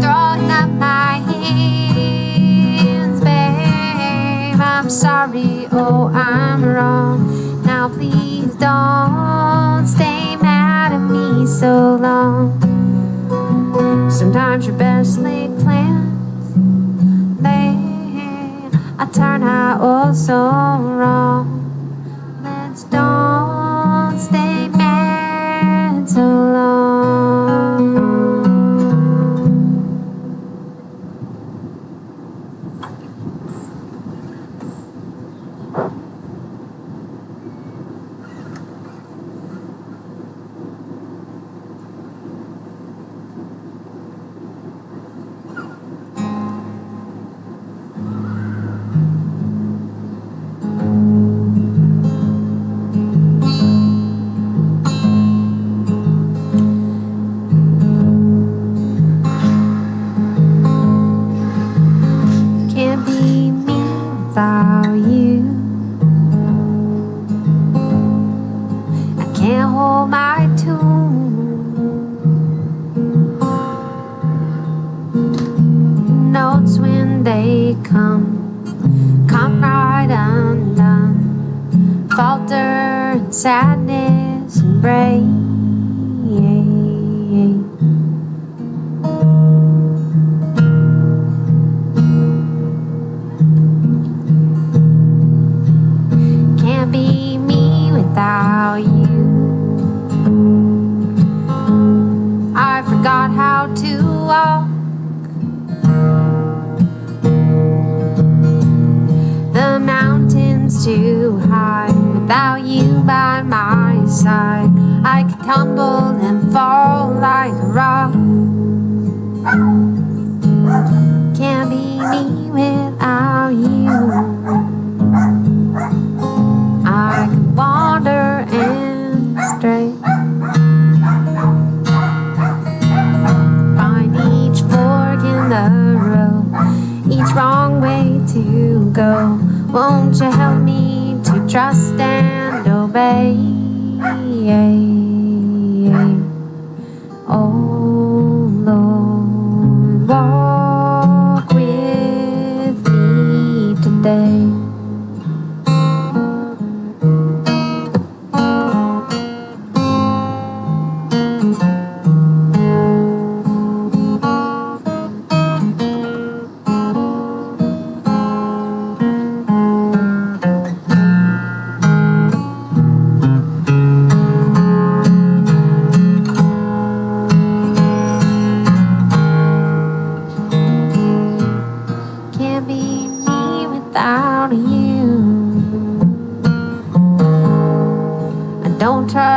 Throwing up my hands, babe, I'm sorry, oh, I'm wrong. Now please don't stay mad at me so long. Sometimes your best laid plans, babe, I turn out oh so wrong. Let's don't stay mad so long. Can't be me without you. I can't hold my tune. Notes when they come right undone. Falter in sadness and break. Can't be me without you. I forgot how to walk. The mountain's too high without you by my side. I could tumble and fall like a rock. Can't be me without you. I could wander and stray, find each fork in the road, each wrong way to go. Won't you help me to trust and obey? Oh Lord, walk with me today.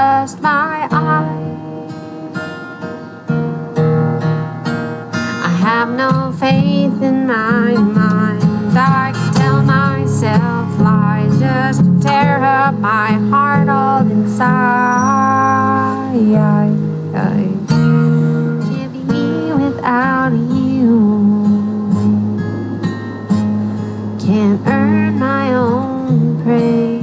just my eyes. I have no faith in my mind. I can tell myself lies just to tear up my heart all inside. Can't be me without you. Can't earn my own praise.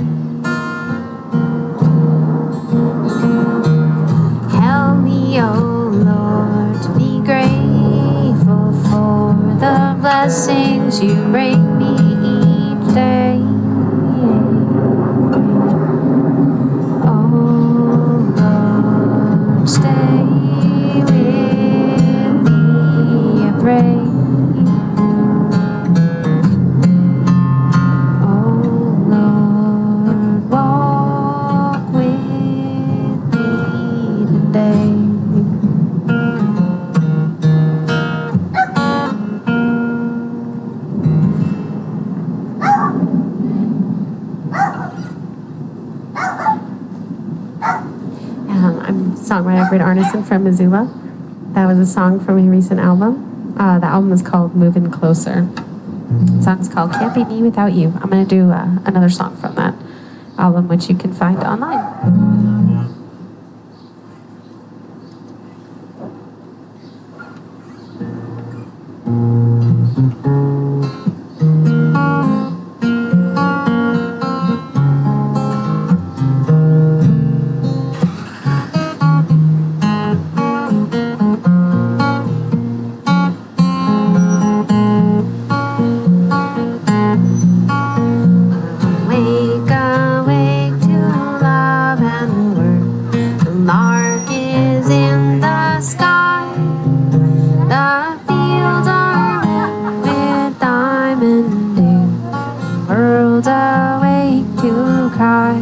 Help me, oh Lord, to be grateful for the blessings you bring me each day. Oh Lord, stay with me, I pray. Oh Lord, walk with me today. I'm songwriter Britt Arneson from Missoula. That was a song from a recent album. The album is called Moving Closer. The song's called Can't Be Me Without You. I'm going to do another song from that album, which you can find online. Awake to love and work. The lark is in the sky. The fields are wet with diamond dew. The world's awake to cry.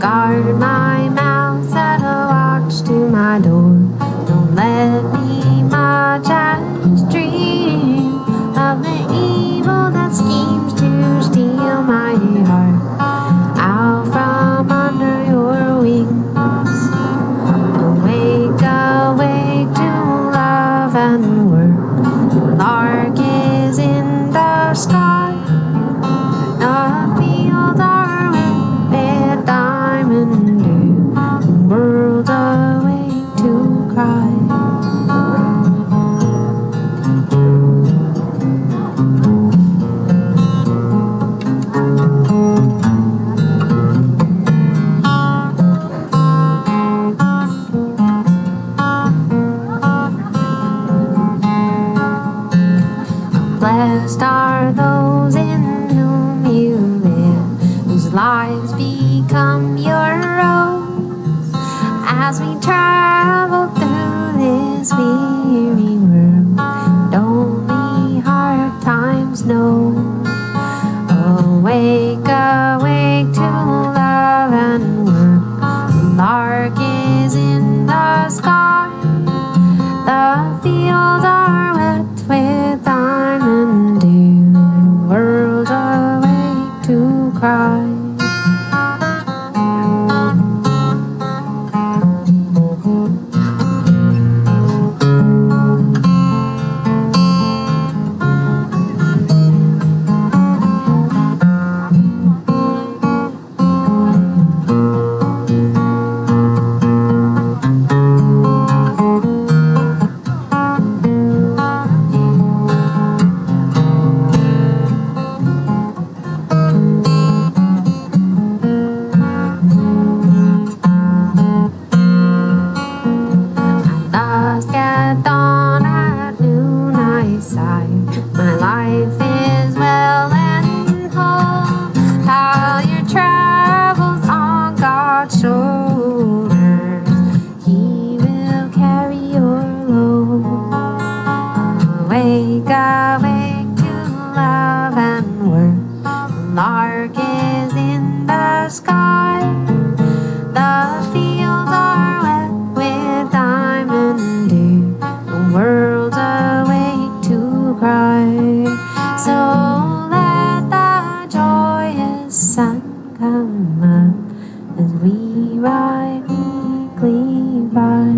Guard my mouth, set a watch to my door. Don't let me much as dream of the evil that schemes to steal my heart out from under your wings. Awake, awake to love and work. The lark is in the sky. The fields are wet with diamond dew. The world's awake to cry. Blessed are those in whom you live, whose lives become your own. As we travel through this weary world, and only hard times know. Awake, awake to love and work. The lark is in the sky. The fields are wet with diamond dew. The world's awake to cry. sky. The fields are wet with diamond dew. The world's awake to cry. So let the joyous sun come up as we ride meekly by.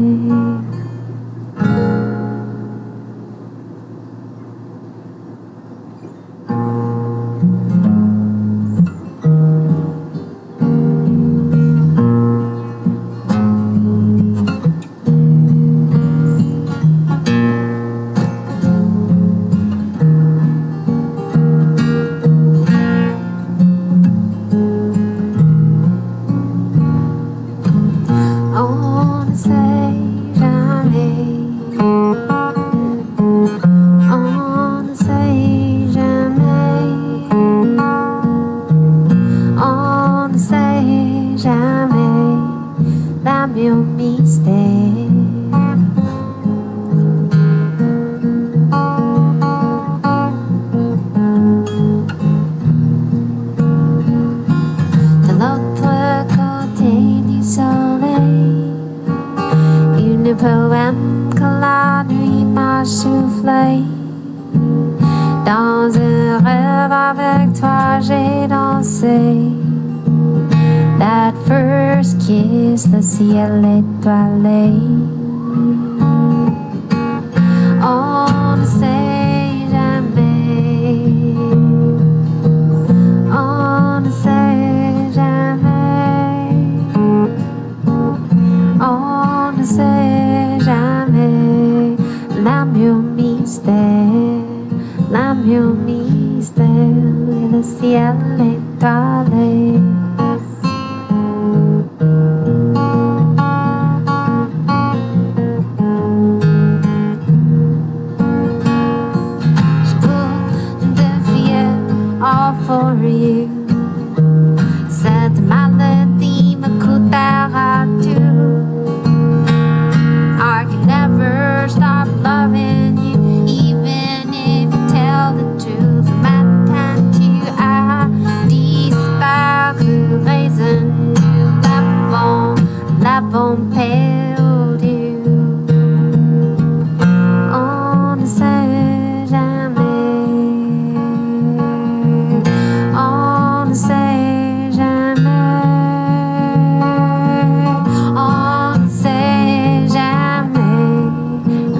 On say jamais, on say jamais, on say jamais, l'amour mystère. De l'autre côté du soleil, une poème que la nuit m'a soufflé. Dans un rêve avec toi j'ai dansé. That first kiss, le ciel étoilé. On ne sait jamais. On ne sait jamais. On ne sait jamais. L'amour mystère, l'amour mystère, et le ciel étoilé. Je cours de fièvre, all for you. Cette maladie me coûtera tout. I can never stop loving you, even if you tell the truth. Matin tu as disparu, raison nous l'avons perdu. On ne sait jamais. On ne sait jamais. On ne sait jamais.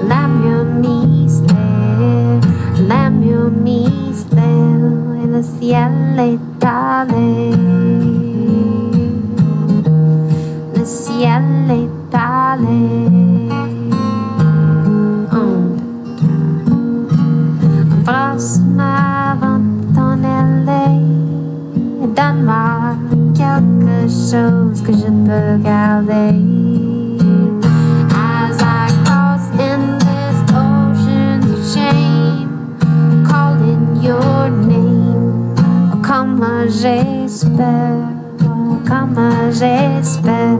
L'amour mystère, l'amour mystère, et le ciel étalé. Le ciel étalé. Embrasse-moi avant ton LA. Donne-moi quelque chose que je peux garder. As I cross in this ocean of shame, calling your name. Oh, comme j'espère, oh, comme j'espère.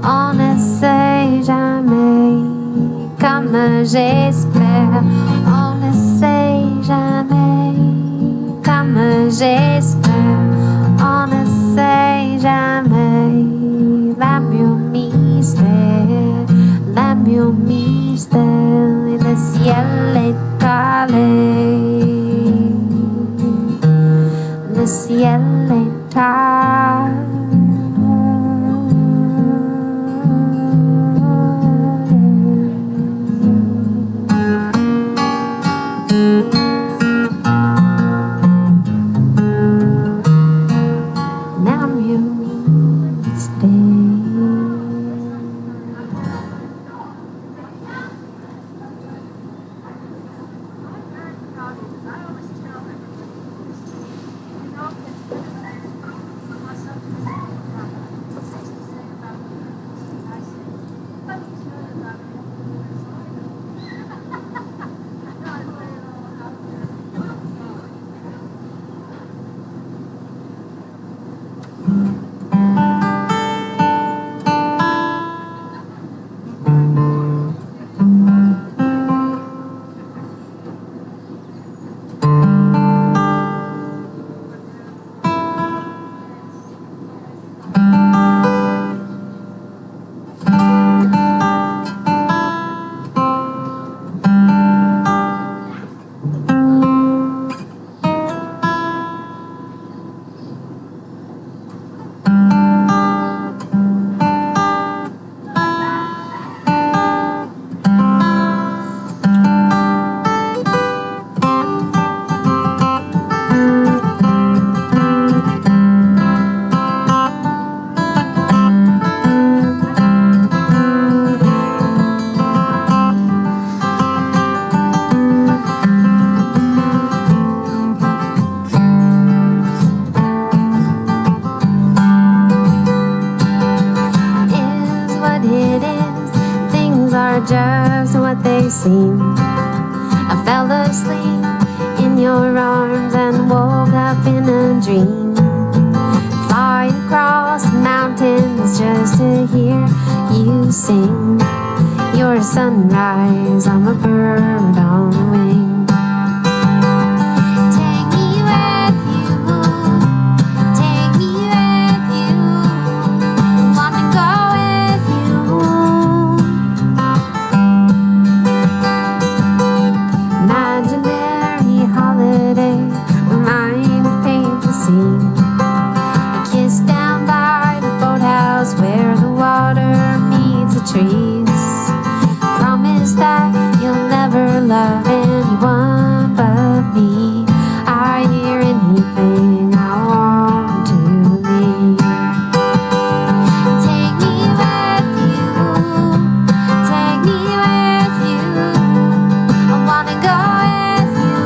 On ne sait jamais, comme j'espère. On ne sait jamais, comme j'espère. On ne sait jamais. L'amour mystère, l'amour mystère, et le ciel étalé. Le ciel étalé. seem. I fell asleep in your arms and woke up in a dream. Fly across the mountains just to hear you sing. You're a sunrise, I'm a bird on the wing. Take me with you, take me with you. Wanna go with you. Imaginary holiday, remind me paint the scene. A kiss down by the boathouse where the water meets the trees. Promise that you'll never love anyone but me. I hear anything I want to believe. Take me with you, take me with you. I wanna go with you.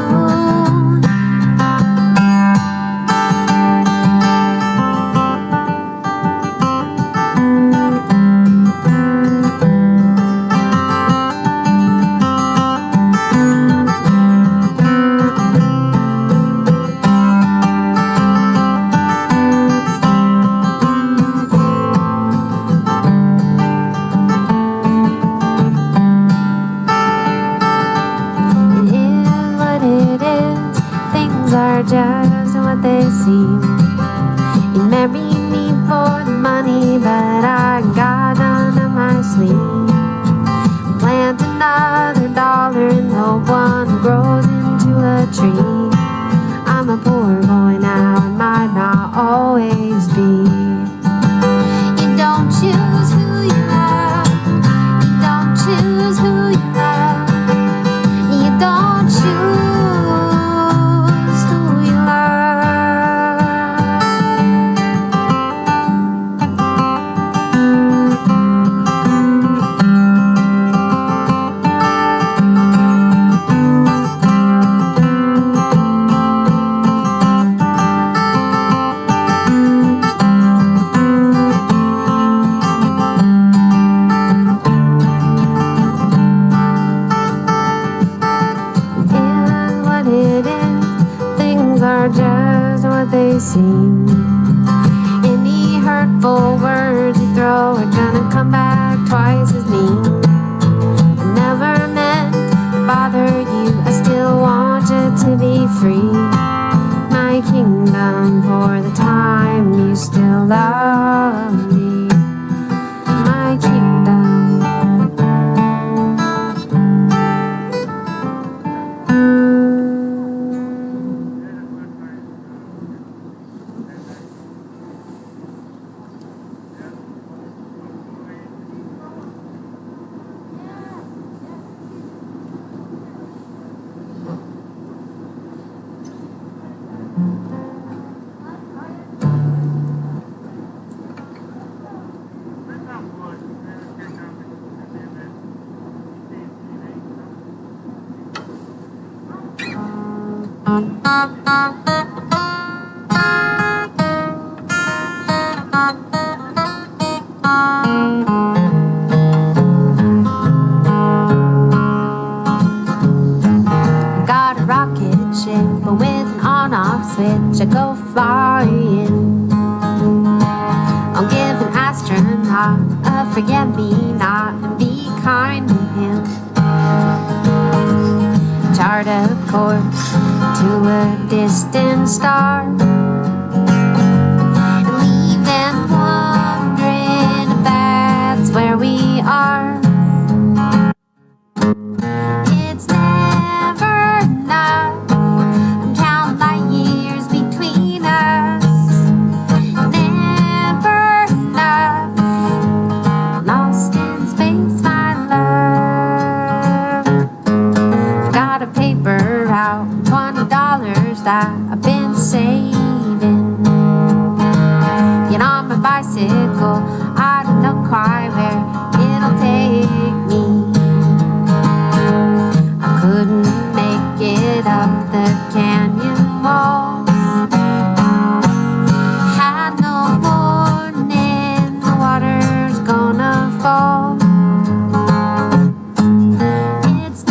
It is what it is, things are just what they seem. You married me for the money, but I got none up my sleeve. Plant another dollar and hope one grows into a tree. I'm a poor boy now, I might not always be. You don't choose who you love, you don't choose who you love. You don't choose who you love. It is what it is, things are just what they seem. Any hurtful words you throw are gonna come back twice as mean. I never meant to bother you, I still want you to be free. My kingdom for the time you still love me. My kingdom. Got a rocket ship with an on-off switch. I go flying. I'll give an astronaut a forget-me-not and be kind to him. Chart a course to a distant star. Leave them wondering if that's where we are. It's never enough. I'm counting light years between us. Never enough. Lost in space, my love. Got a paper out, $20 that I've been saving. Get on my bicycle, I don't know quite where it'll take me. I couldn't make it up the canyon walls. Had no warning, the water's gonna fall. It's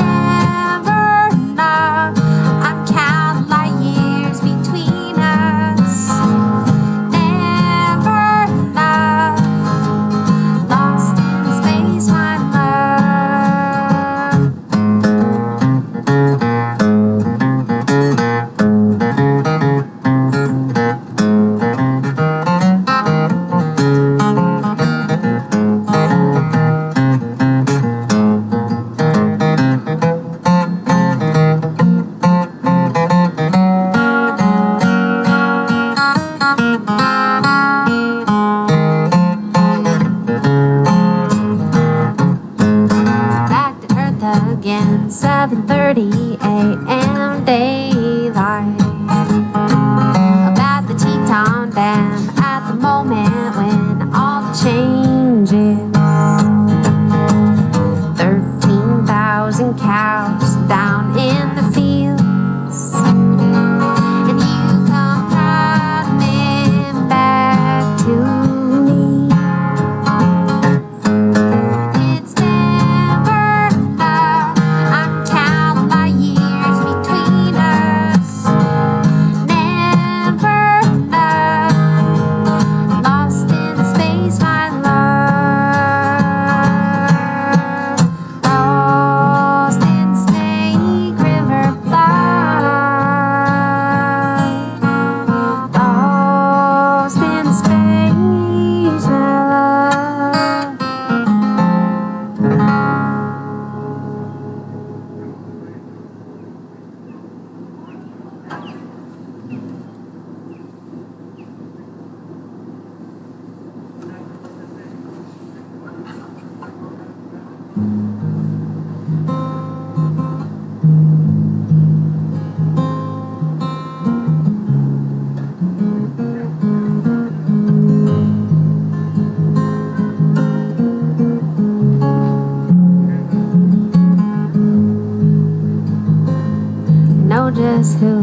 just who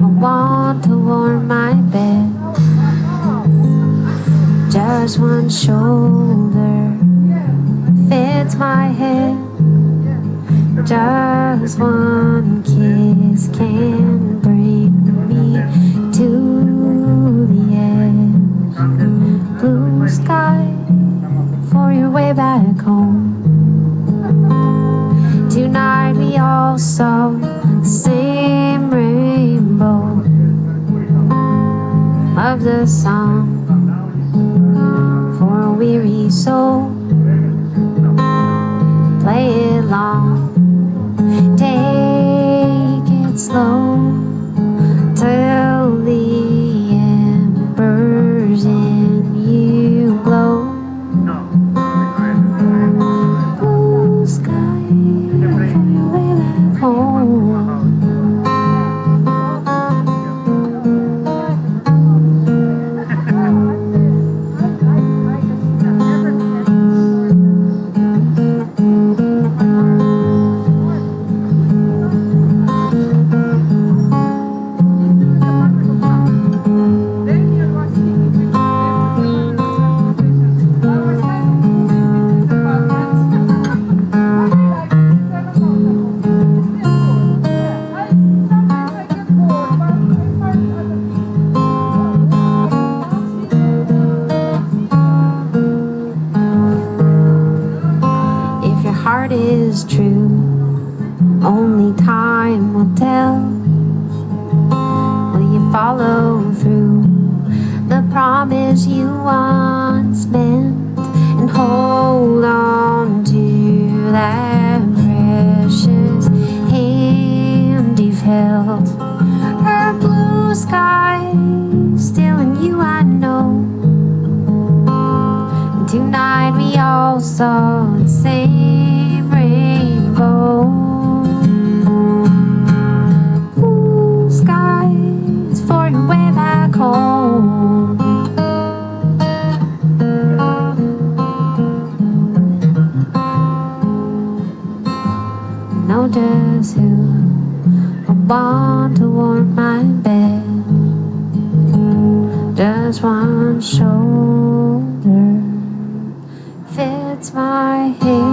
I want to warm my bed. Just one shoulder fits my head. Just one kiss can bring me to the edge. Blue sky for your way back home. Tonight we all saw the same rainbow of the song for a weary soul. Play it long, take it slow, till the embers in you glow. Blue sky for your way back home. If your heart is true, only time will tell. Will you follow through the promise you once meant, and hold on to that precious hand you've held? Her blue sky still in you, I know. And tonight we all saw the same rainbow. Blue skies for your way back home. Know just who I want to warm my bed. Just one shoulder fits my head.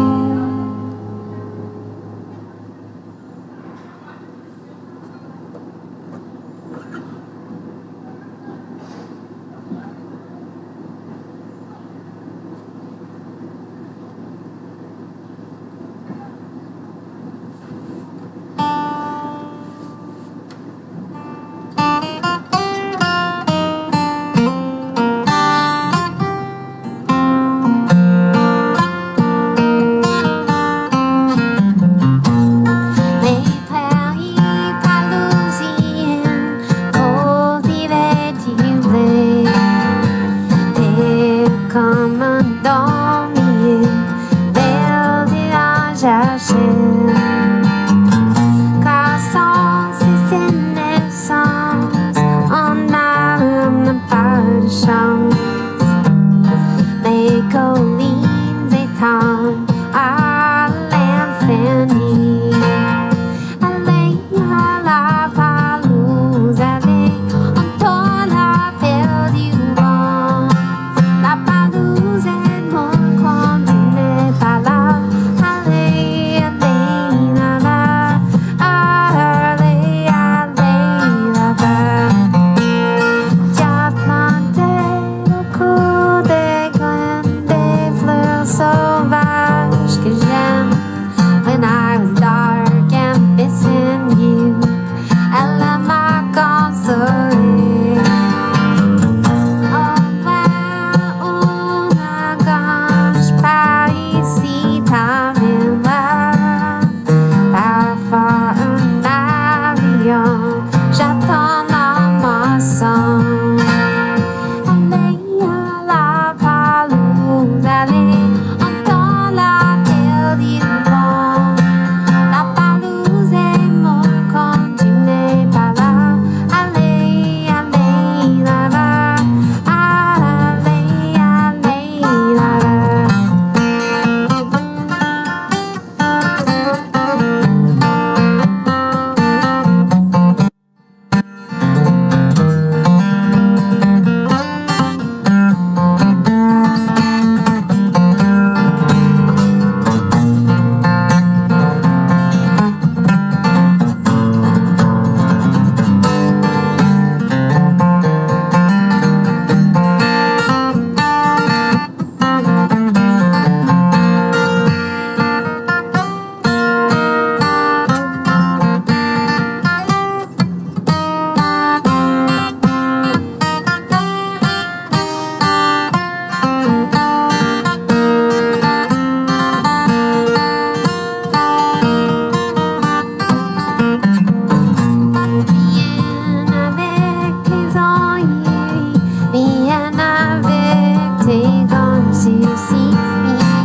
T'es comme si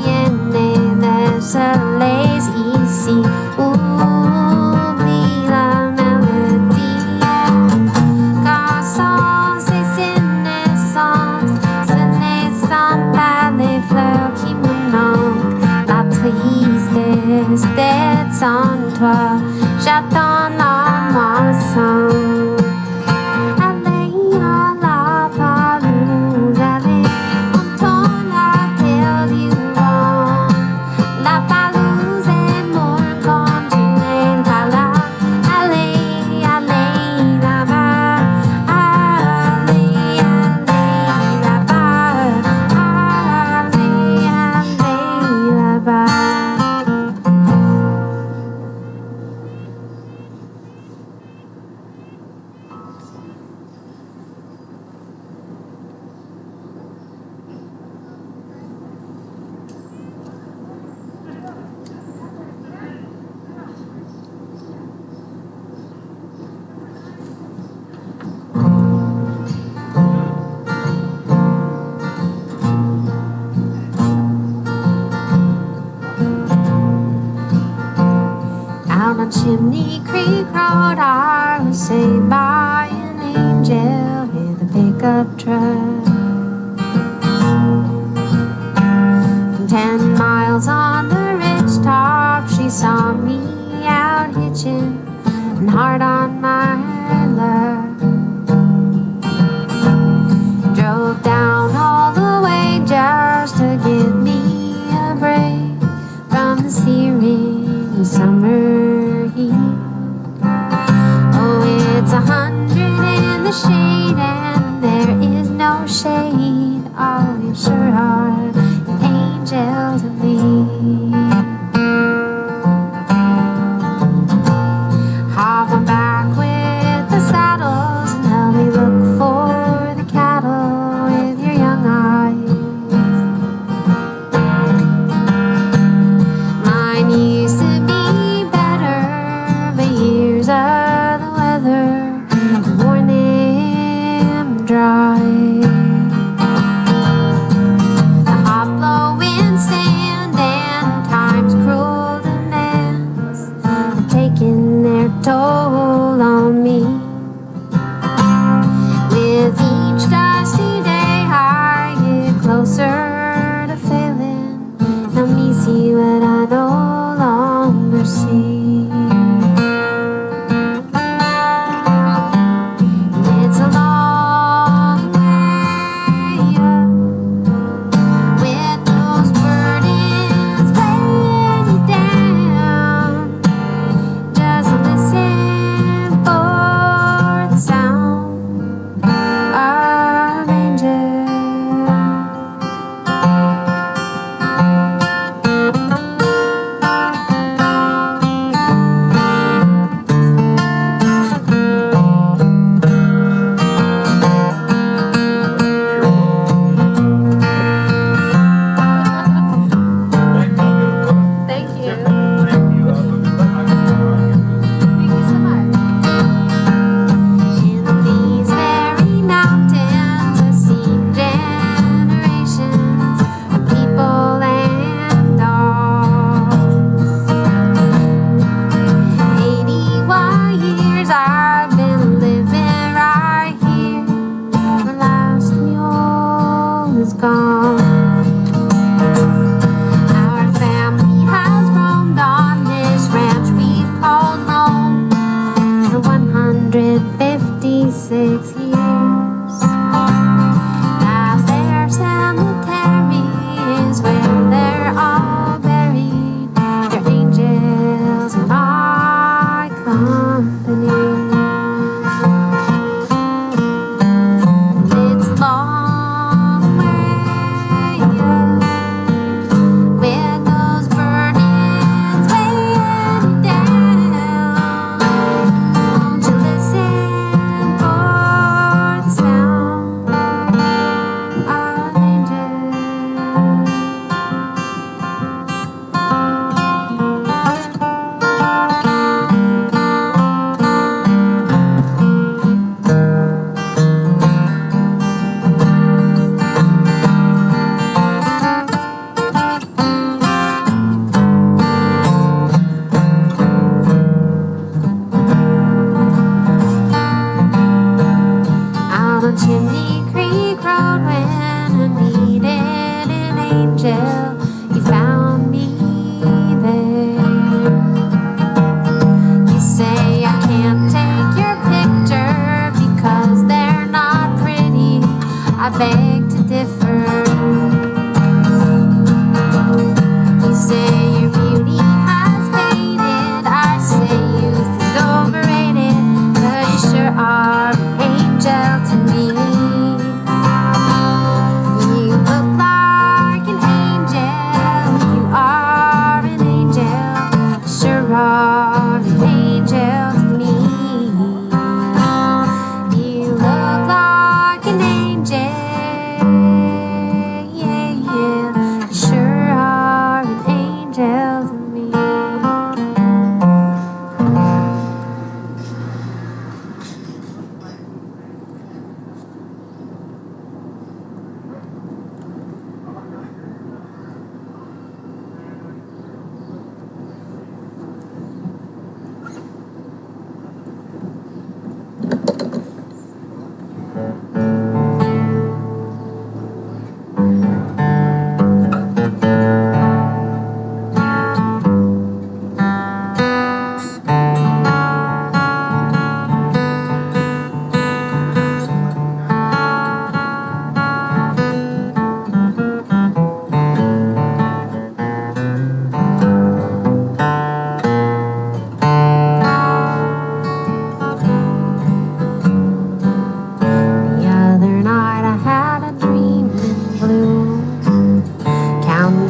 viene le soleil ici. Oublie la mélodie. Car sans ces naissances, ce ne sont pas les fleurs qui me manquent. La tristesse d'être sans toi, j'attends la moisson. Out on Chimney Creek Road, I was saved by an angel with a pickup truck. From 10 miles on the ridge top, she saw me out hitching and hard on my luck. Drove down all the way just to give me a break from the searing summer heat. Oh, it's 100 in the shade and there is no shade. Oh, you sure are angels of me. Hop on back with the saddles and help me look for the cattle with your young eyes. Mine used to be better, but years of the weather have worn them dry. The hot blowing sand and time's cruel demands have taken their toll on me. With each dusty day I get closer to failing. Let me see what I no longer see. It's a long way up with those burdens weighing you down. Just listen for the sound of angels. Thank you. Thank you so much. In these very mountains, I've seen generations of people and dogs. 81 years I've been living right here. The last mule is gone. Our family has roamed on this ranch we've called home for 156 years. Now their cemetery is where they're all buried. They're angels in my company. It's a long way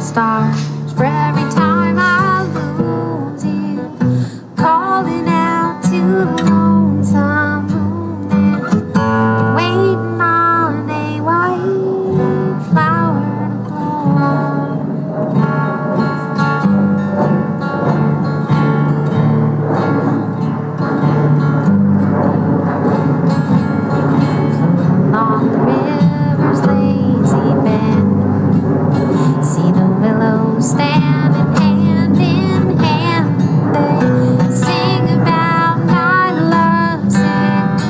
stars for every time I lose you. Calling out to the lonesome moon and waiting on a white flower to bloom. Along the river's lazy bed, see the willows standing hand in hand. They sing about my love sick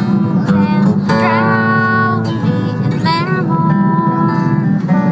and drown me in their mournful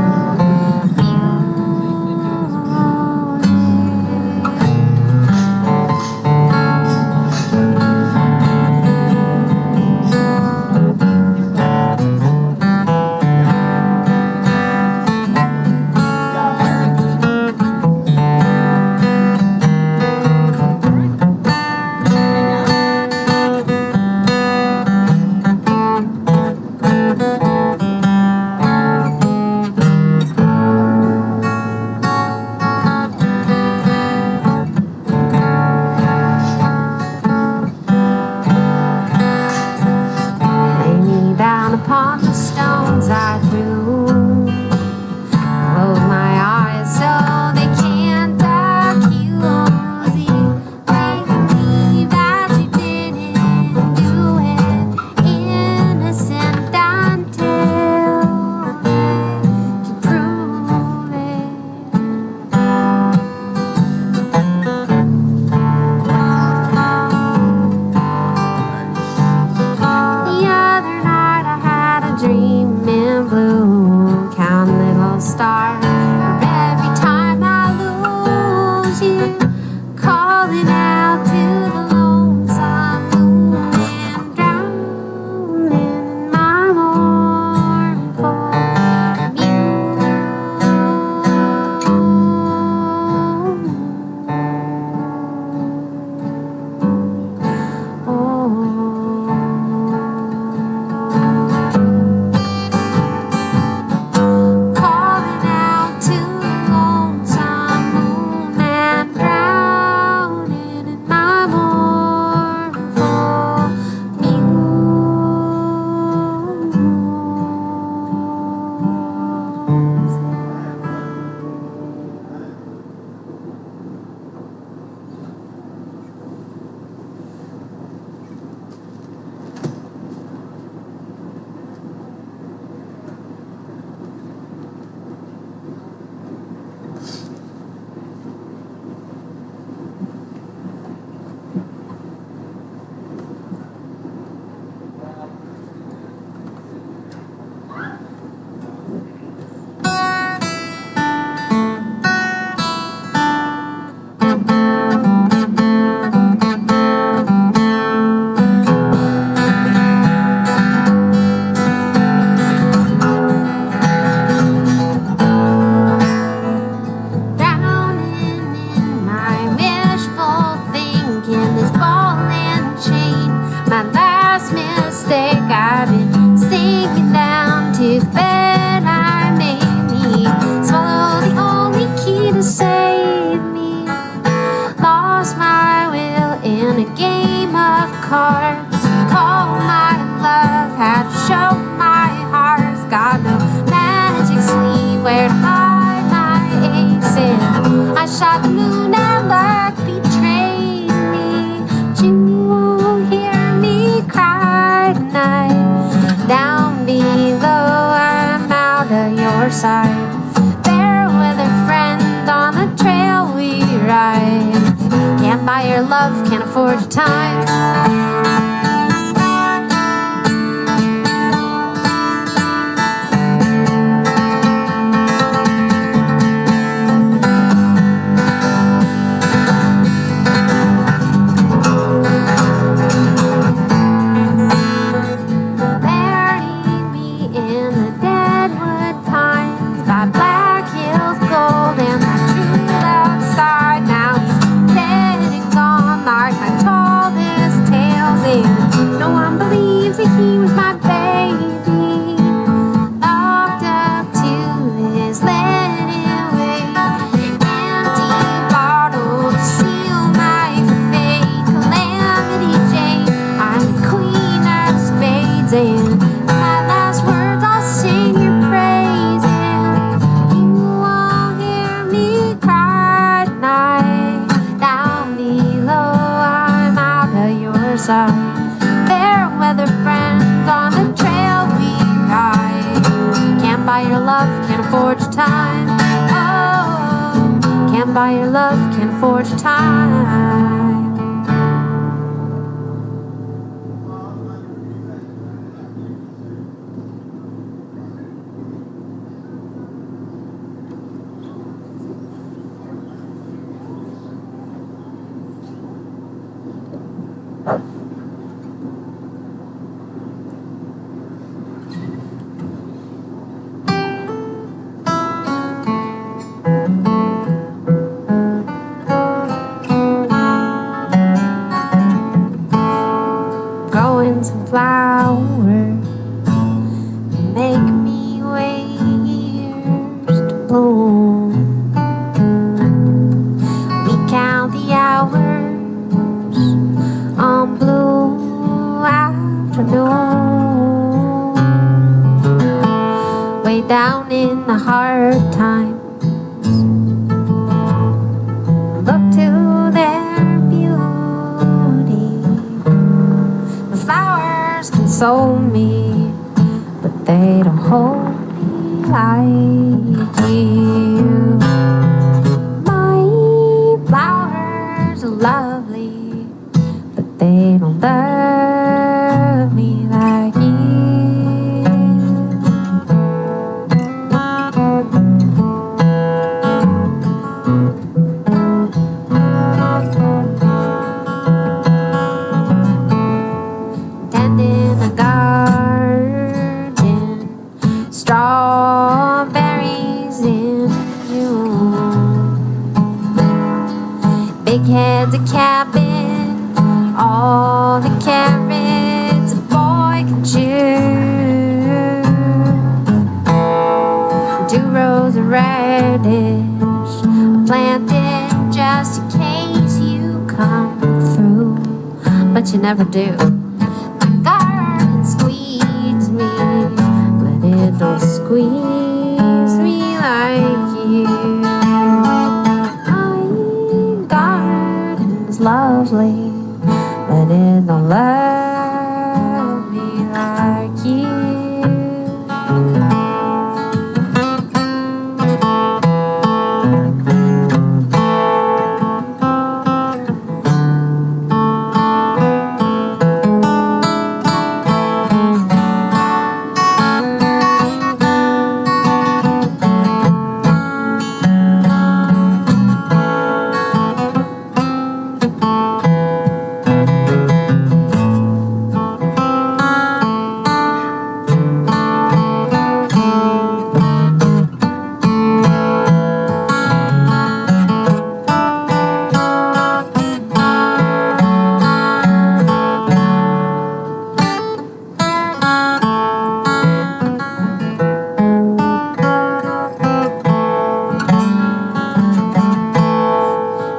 lay me down upon the stones I threw. Close my eyes so they can't accuse you. Make believe that you didn't do it, innocent until you prove The other night I had a dream in blue, count little stars for every time I lose you. Calling out to the lonesome moon and drowning in my mournful calling out to the lonesome moon and drowning in my mournful drowning in my wishful thinking, this ball and chain. My last mistake, I've been sinking down to the bed I made me. Swallow the only key to save me. Lost my will in a game of cards. Call my love, had to show my heart's got no magic sleeve where to hide my aces. I shot the moon and luck betrayed me. But you won't hear me cry tonight. Down below, I'm out of your sight. Fair weather friend on the trail we ride. Can't buy your love, can't afford your time. Bury me in the deadwood pines by Black Hills gold and my true love side. Now he's dead and gone like my tallest tales. forge time. Oh, can't buy your love, can't forge time. Growing some flowers make me ways to bloom. We count the hours on blue afternoon. Way down in the hard times, look to their beauty. The flowers console me, but they don't hold me like you. My flowers are lovely, but they don't love me like you. Tending a garden, strawberries in June. Big heads of cabbage, all the carrots a boy can chew. 2 rows of radish planted just in case you come through, but you never do. My garden squeezes me, but it don't squeeze me like you. My garden is lovely, but it don't love me like you.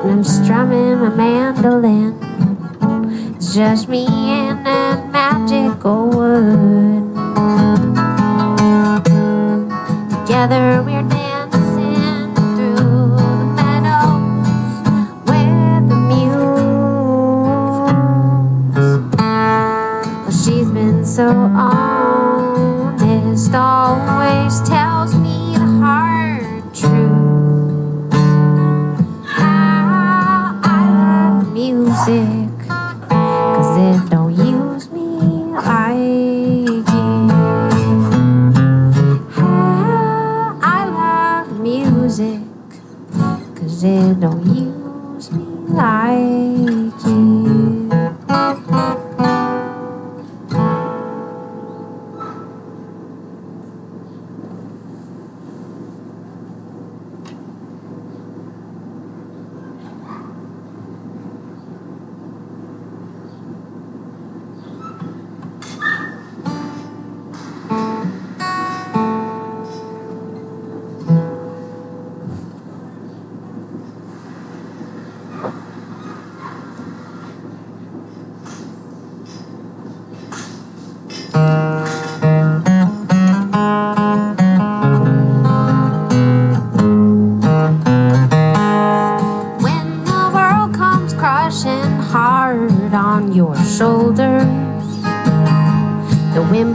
And I'm strumming my mandolin. It's just me and that magical wood. Together we're dancing through the meadows with the muse. Well, she's been so honest, always tells me the hard truth. How I love music, 'cause it don't use me like you. How I love music, 'cause it don't use me like you.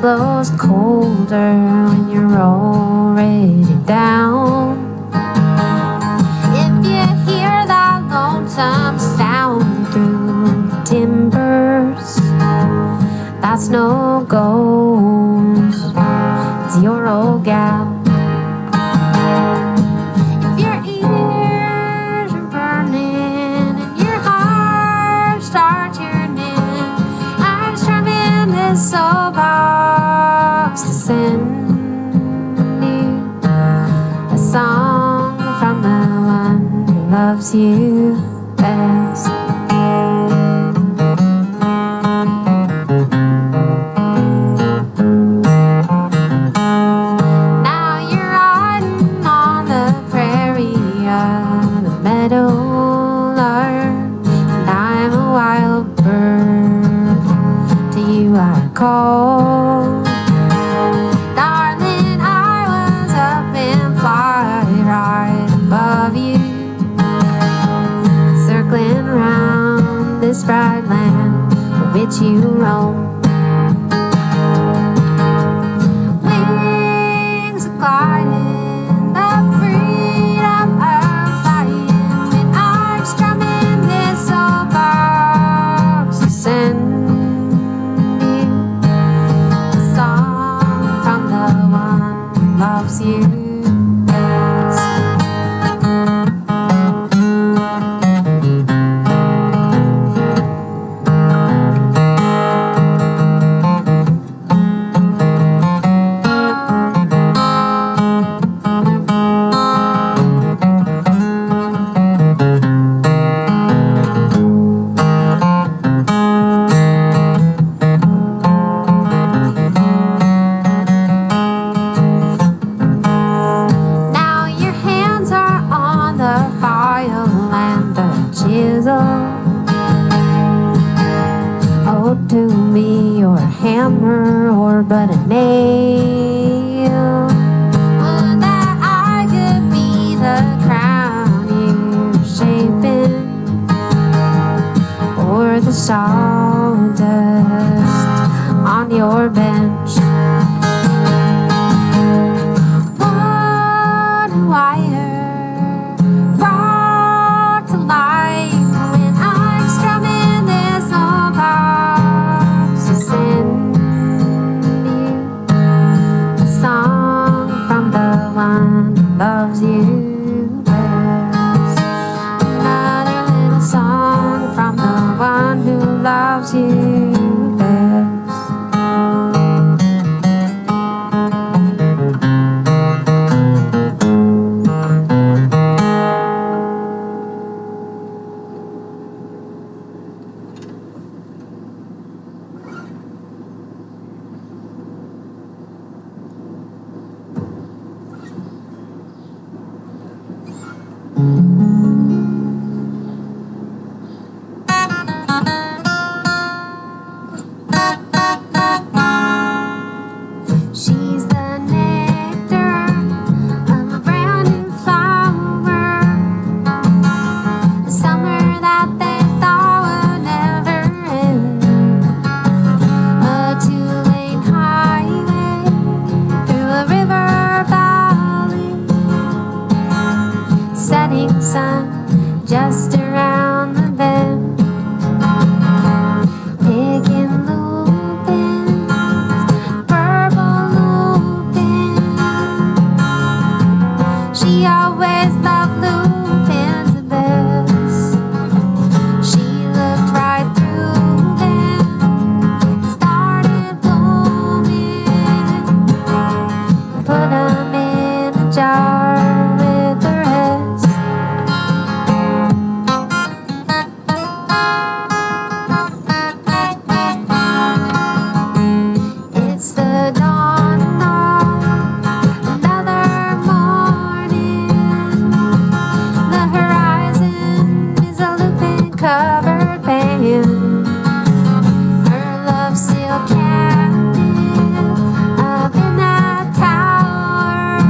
blows colder when you're already down. If you hear that lonesome sound through the timbers, that's no ghost, it's your old gal. If your ears are burning and your heart starts yearning, I'm strumming this old box to send you a song from the one who loves you best. Now you're riding on the prairie of the meadowlark, and I'm a wild bird. To you I call, darling. I was up in flight right above you, circling round this bright land which you roam. Wings are gliding, the freedom of flying, and I'm strumming this old box to send you a song from the one who loves you best. Now your hands are on the file and the chisel. Oh, to me your hammer or but a nail. Would that I could be the crown you're shaping, or the sawdust on your bench. One wire brought to life when I'm strumming this old box to send you a song from the one who loves you best. Another little song from the one who loves you best. She's the nectar of a brand new flower, the summer that they thought would never end. A two-lane highway through a river valley, setting sun just around the bend. Picking lupins, purple lupins. She always loved lupins the best. She looked right through them, started blooming, put them in a jar with the rest. It's the dawn of another morning. The horizon is a lupin-covered band. Her love still captive up in that tower.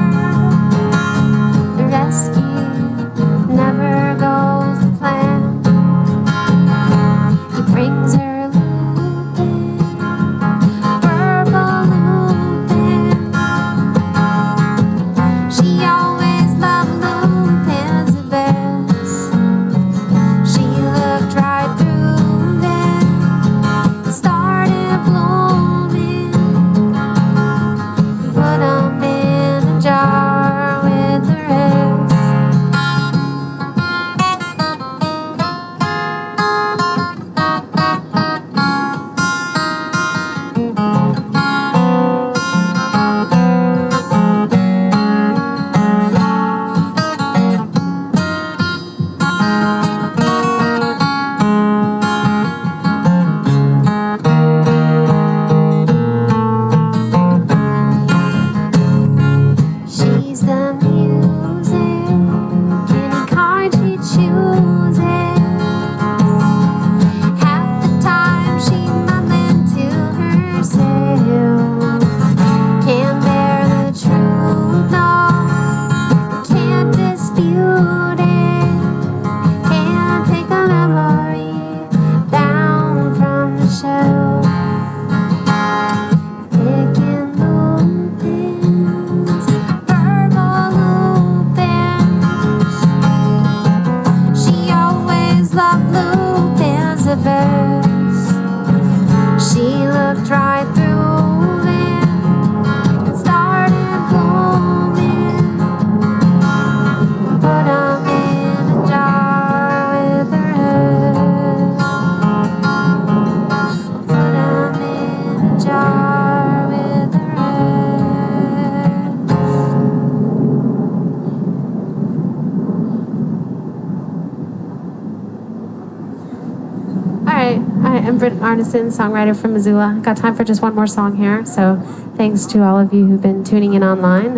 Hi, I'm Britt Arneson, songwriter from Missoula. Got time for just one more song here, so thanks to all of you who've been tuning in online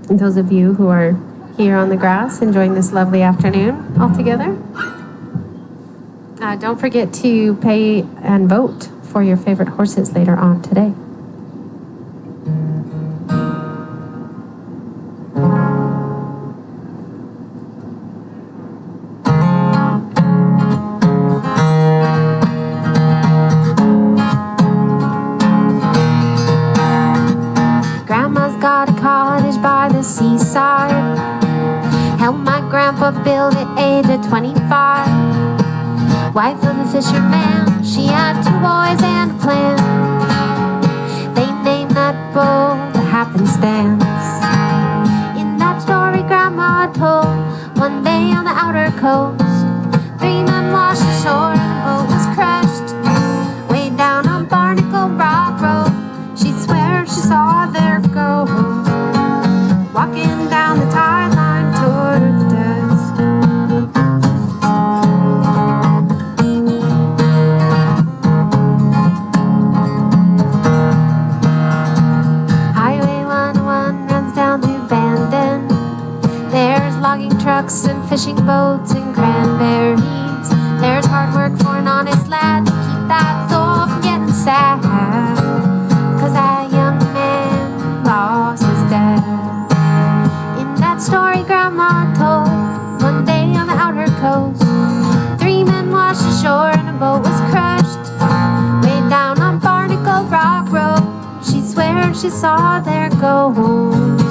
and those of you who are here on the grass enjoying this lovely afternoon all together. Don't forget to pay and vote for your favorite horses later on today. Grandma's got a cottage by the seaside. Helped my grandpa build it age of 25. Wife of a fisherman, she had 2 boys and a plan. They named that boat the Happenstance. In that story Grandma told, one day on the outer coast, 3 men washed ashore and the boat was crushed. Way down on Barnacle Rock Road, she swears she saw their ghost walking down the tide line toward the dusk. Highway 101 runs down through Bandon. There's logging trucks and fishing boats and cranberries. There's hard work for an honest lad to keep that soul from getting sad. 'Cause that young man lost his dad. In that story Grandma told, one day on the outer coast, 3 men washed ashore and a boat was crushed. Way down on Barnacle Rock Road, she swears she saw their ghosts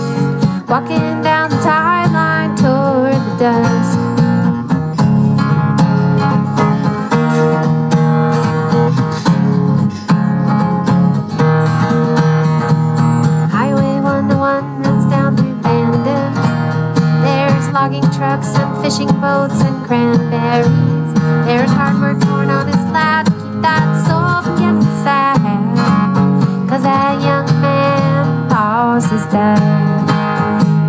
walking down the tide line toward the dusk. Highway 101 runs down through Bandon. There's logging trucks and fishing boats and cranberries. There's hard work for an honest lad to keep that soul from getting sad. 'Cause that young man lost his dad.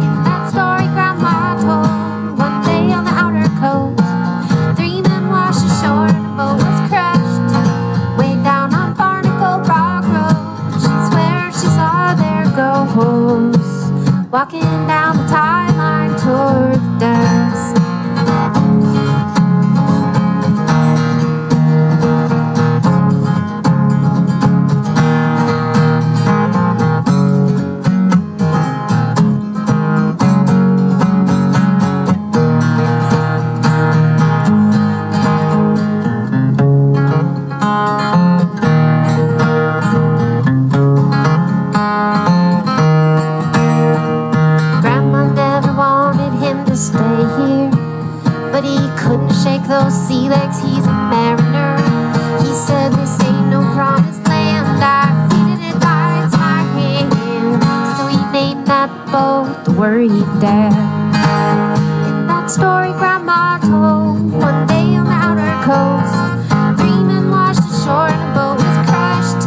In that story Grandma told, one day on the outer coast, 3 men washed ashore and a boat was crushed. Way down on Barnacle Rock Road, she swears she saw their ghosts walking down the tide line toward the dusk. Grandma never wanted him to stay here, but he couldn't shake those sea legs, he's a mariner. He said this ain't no promised land, I figured it bites my hand. So he named that boat the Worried Dad. In that story Grandma told, one day on the outer coast, 3 men washed ashore and a boat was crushed.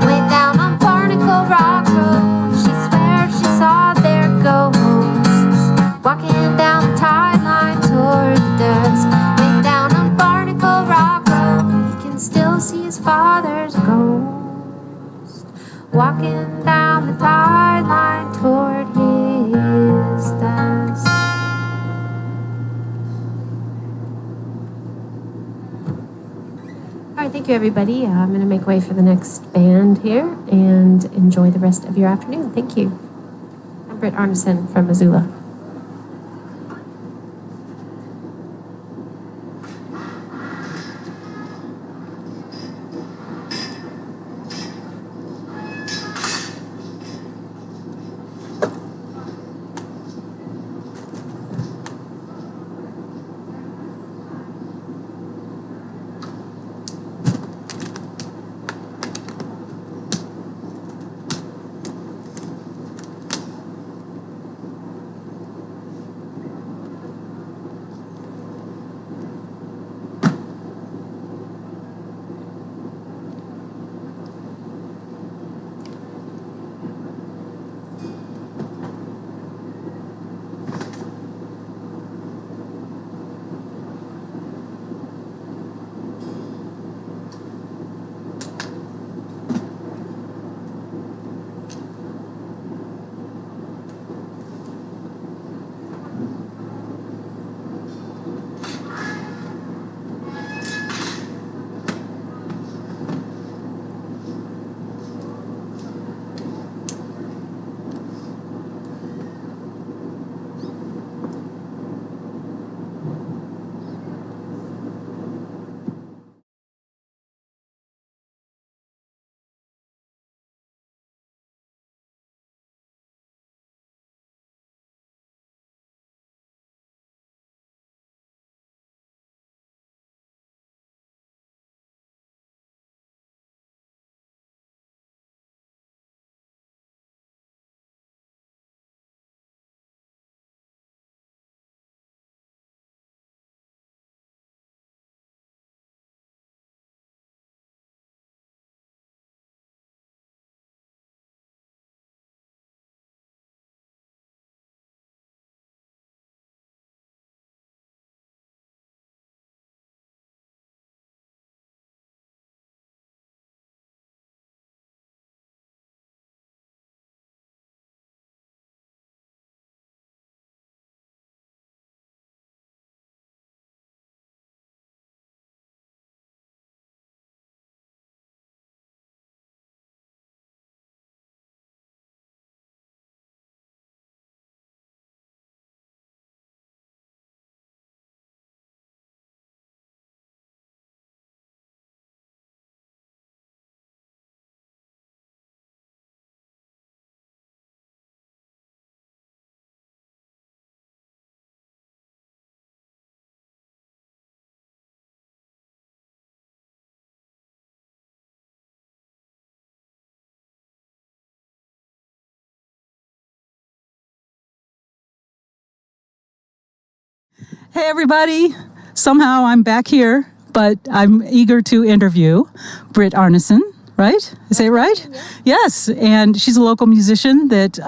Way down on Barnacle Rock Road, she swears she saw their ghosts walking down the tide line toward the dusk. Way down on Barnacle Rock Road, he can still see his father's ghost walking down the tide line toward his dusk. All right, thank you, everybody. I'm going to make way for the next band here and enjoy the rest of your afternoon. Thank you. I'm Britt Arneson from Missoula. Hey, everybody. Somehow I'm back here, but I'm eager to interview Britt Arneson, right? I say it right? Yeah. Yes, and she's a local musician that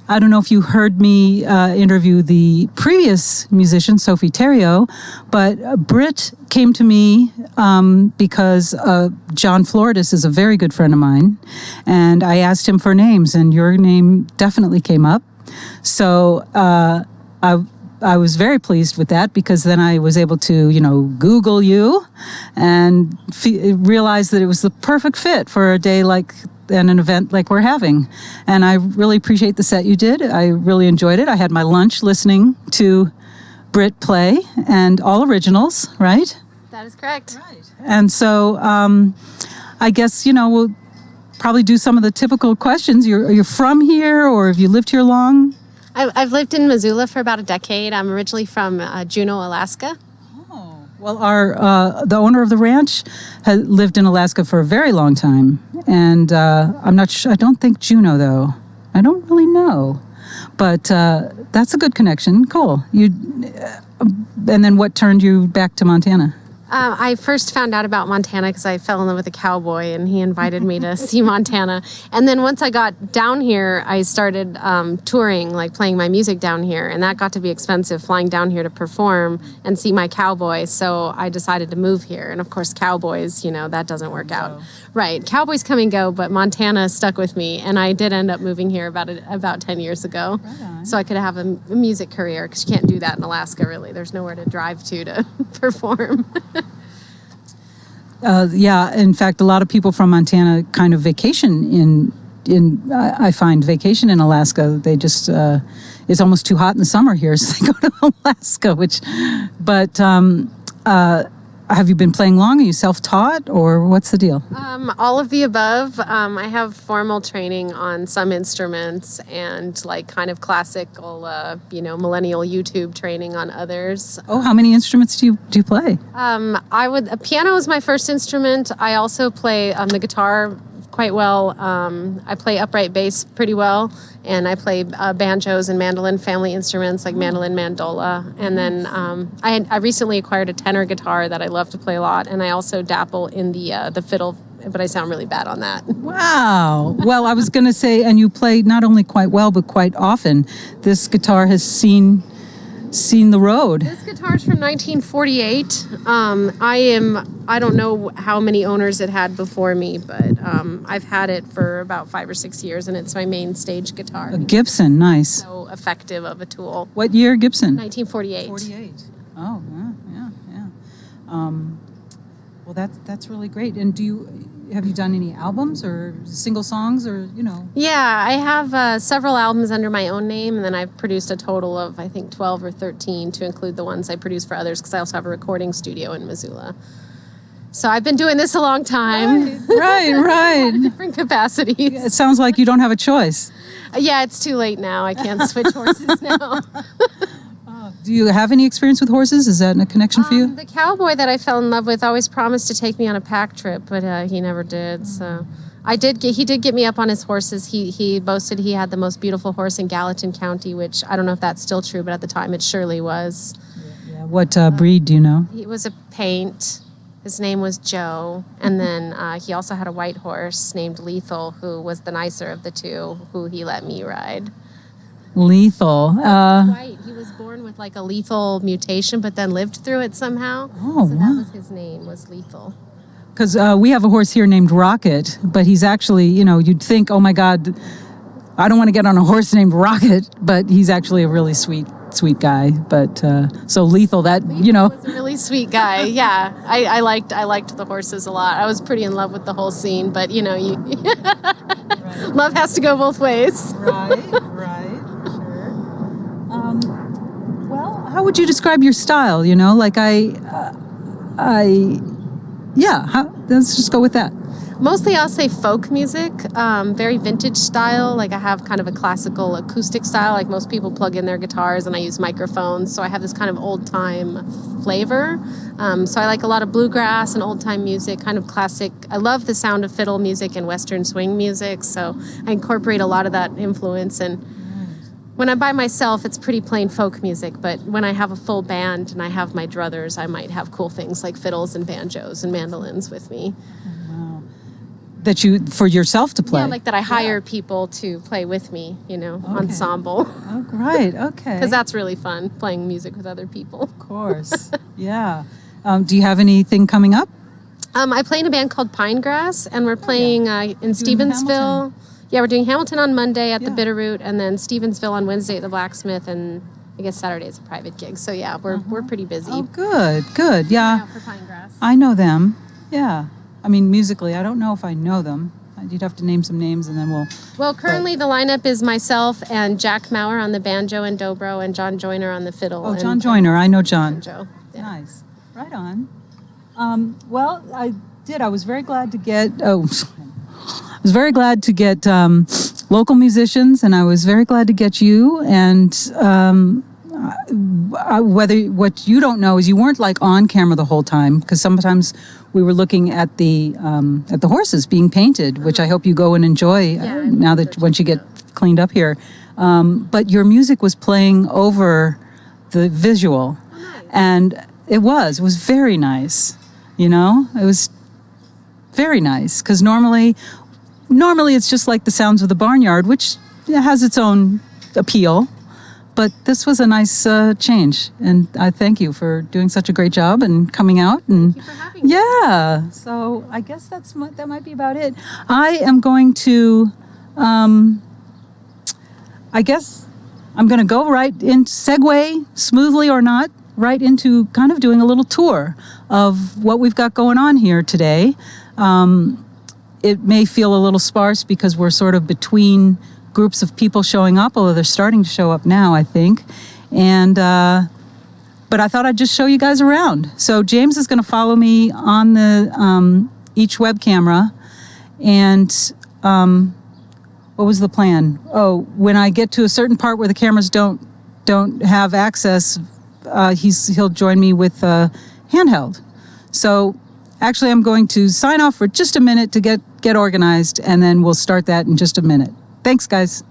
I don't know if you heard me interview the previous musician, Sophie Theriault, but Britt came to me because John Floridis is a very good friend of mine, and I asked him for names, and your name definitely came up. So I was very pleased with that, because then I was able to, Google you and realize that it was the perfect fit for a day like and an event like we're having. And I really appreciate the set you did. I really enjoyed it. I had my lunch listening to Britt play, and all originals, right? That is correct. Right. And so I guess, we'll probably do some of the typical questions. Are you from here, or have you lived here long? I've lived in Missoula for about a decade. I'm originally from Juneau, Alaska. Well, the owner of the ranch has lived in Alaska for a very long time, and I'm not sure. I don't think Juneau, though. I don't really know, but that's a good connection. Cool. And then what turned you back to Montana? I first found out about Montana because I fell in love with a cowboy, and he invited me to see Montana. And then once I got down here, I started touring, like playing my music down here, and that got to be expensive, flying down here to perform and see my cowboy. So I decided to move here. And of course, cowboys, that doesn't work out. Right. Cowboys come and go, but Montana stuck with me, and I did end up moving here about 10 years ago. Right. So I could have a music career, because you can't do that in Alaska, really. There's nowhere to drive to perform. Yeah, in fact, a lot of people from Montana kind of vacation I find vacation in Alaska. They just, it's almost too hot in the summer here, so they go to Alaska, but have you been playing long? Are you self-taught, or what's the deal? All of the above. I have formal training on some instruments, and like kind of classical, millennial YouTube training on others. Oh, how many instruments do you play? A piano is my first instrument. I also play the guitar quite well. I play upright bass pretty well, and I play banjos and mandolin family instruments like mandolin, mandola. And then I recently acquired a tenor guitar that I love to play a lot, and I also dabble in the fiddle, but I sound really bad on that. Wow. Well, I was going to say, and you play not only quite well, but quite often. This guitar has seen the road. This guitar's from 1948. I don't know how many owners it had before me, but I've had it for about 5 or 6 years, and it's my main stage guitar. A Gibson, nice. So effective of a tool. What year Gibson? 1948. 48. Oh, yeah. Well, that's really great. And have you done any albums or single songs, or Yeah, I have several albums under my own name, and then I've produced a total of, I think, 12 or 13 to include the ones I produce for others, because I also have a recording studio in Missoula. So I've been doing this a long time. Right. Different capacities. It sounds like you don't have a choice. Yeah, it's too late now. I can't switch horses now. Do you have any experience with horses? Is that a connection for you? The cowboy that I fell in love with always promised to take me on a pack trip, but he never did. So he did get me up on his horses. He boasted he had the most beautiful horse in Gallatin County, which I don't know if that's still true, but at the time it surely was. Yeah. What breed do you know? He was a paint. His name was Joe. And then he also had a white horse named Lethal, who was the nicer of the two, who he let me ride. Lethal. White. He was born with like a lethal mutation, but then lived through it somehow. Oh, so wow. that was his name, was Lethal. Because we have a horse here named Rocket, but he's actually, you'd think, oh my God, I don't want to get on a horse named Rocket, but he's actually a really sweet guy. But so Lethal, that Lethal was a really sweet guy. Yeah, I liked the horses a lot. I was pretty in love with the whole scene, but you right. Love has to go both ways. Right, sure. Well, how would you describe your style? Let's just go with that. Mostly I'll say folk music, very vintage style. Like I have kind of a classical acoustic style, like most people plug in their guitars, and I use microphones. So I have this kind of old time flavor. So I like a lot of bluegrass and old time music, kind of classic. I love the sound of fiddle music and Western swing music. So I incorporate a lot of that influence. And when I'm by myself, it's pretty plain folk music. But when I have a full band and I have my druthers, I might have cool things like fiddles and banjos and mandolins with me. That you, for yourself to play? Yeah, like that I hire people to play with me, ensemble. Oh, right, okay. Because that's really fun, playing music with other people. Of course, yeah. Do you have anything coming up? I play in a band called Pinegrass, and we're playing in Stevensville. Hamilton. Yeah, we're doing Hamilton on Monday at the Yeah. Bitterroot, and then Stevensville on Wednesday at the Blacksmith, and I guess Saturday is a private gig. So yeah, we're pretty busy. Oh, good, yeah. For Pinegrass. I know them, yeah. I mean, musically, I don't know if I know them. You'd have to name some names and then we'll... Well, currently the lineup is myself and Jack Maurer on the banjo and dobro, and John Joyner on the fiddle. Oh, John Joyner, I know John. Banjo. Yeah. Nice, right on. Well, I was very glad to get... local musicians, and I was very glad to get you. And what you don't know is you weren't like on camera the whole time, because sometimes we were looking at the horses being painted, which I hope you go and enjoy now that once you get cleaned up here. But your music was playing over the visual, and it was very nice. It was very nice, because normally it's just like the sounds of the barnyard, which has its own appeal. But this was a nice change, and I thank you for doing such a great job and coming out. And Thank you for having me. yeah, so I guess that might be about it. I am going to, I guess I'm going to go right in, segue smoothly or not, right into kind of doing a little tour of what we've got going on here today. It may feel a little sparse because we're sort of between groups of people showing up, although they're starting to show up now, I think. And but I thought I'd just show you guys around. So James is going to follow me on the each web camera. And what was the plan? Oh, when I get to a certain part where the cameras don't have access, he'll join me with handheld. So actually, I'm going to sign off for just a minute to get organized, and then we'll start that in just a minute. Thanks, guys.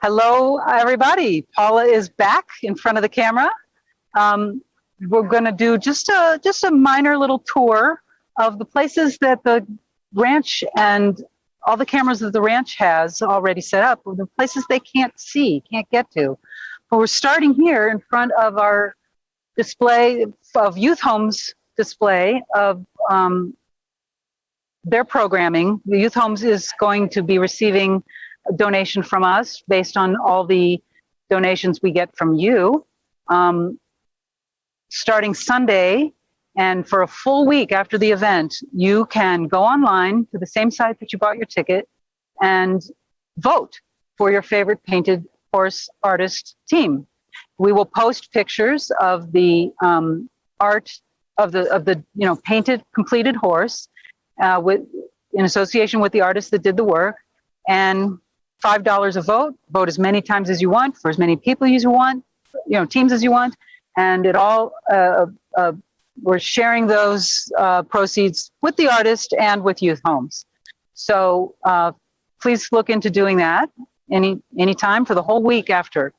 Hello, everybody. Paula is back in front of the camera. We're going to do just a minor little tour of the places that the ranch and all the cameras that the ranch has already set up, the places they can't see, can't get to. But we're starting here in front of our display of Youth Homes display of their programming. The Youth Homes is going to be receiving a donation from us based on all the donations we get from you. Starting Sunday, and for a full week after the event, you can go online to the same site that you bought your ticket and vote for your favorite painted horse artist team. We will post pictures of the art of the painted completed horse in association with the artist that did the work, and $5 a vote. Vote as many times as you want for as many people as you want, teams as you want, and it all we're sharing those proceeds with the artist and with Youth Homes. So please look into doing that any time for the whole week after.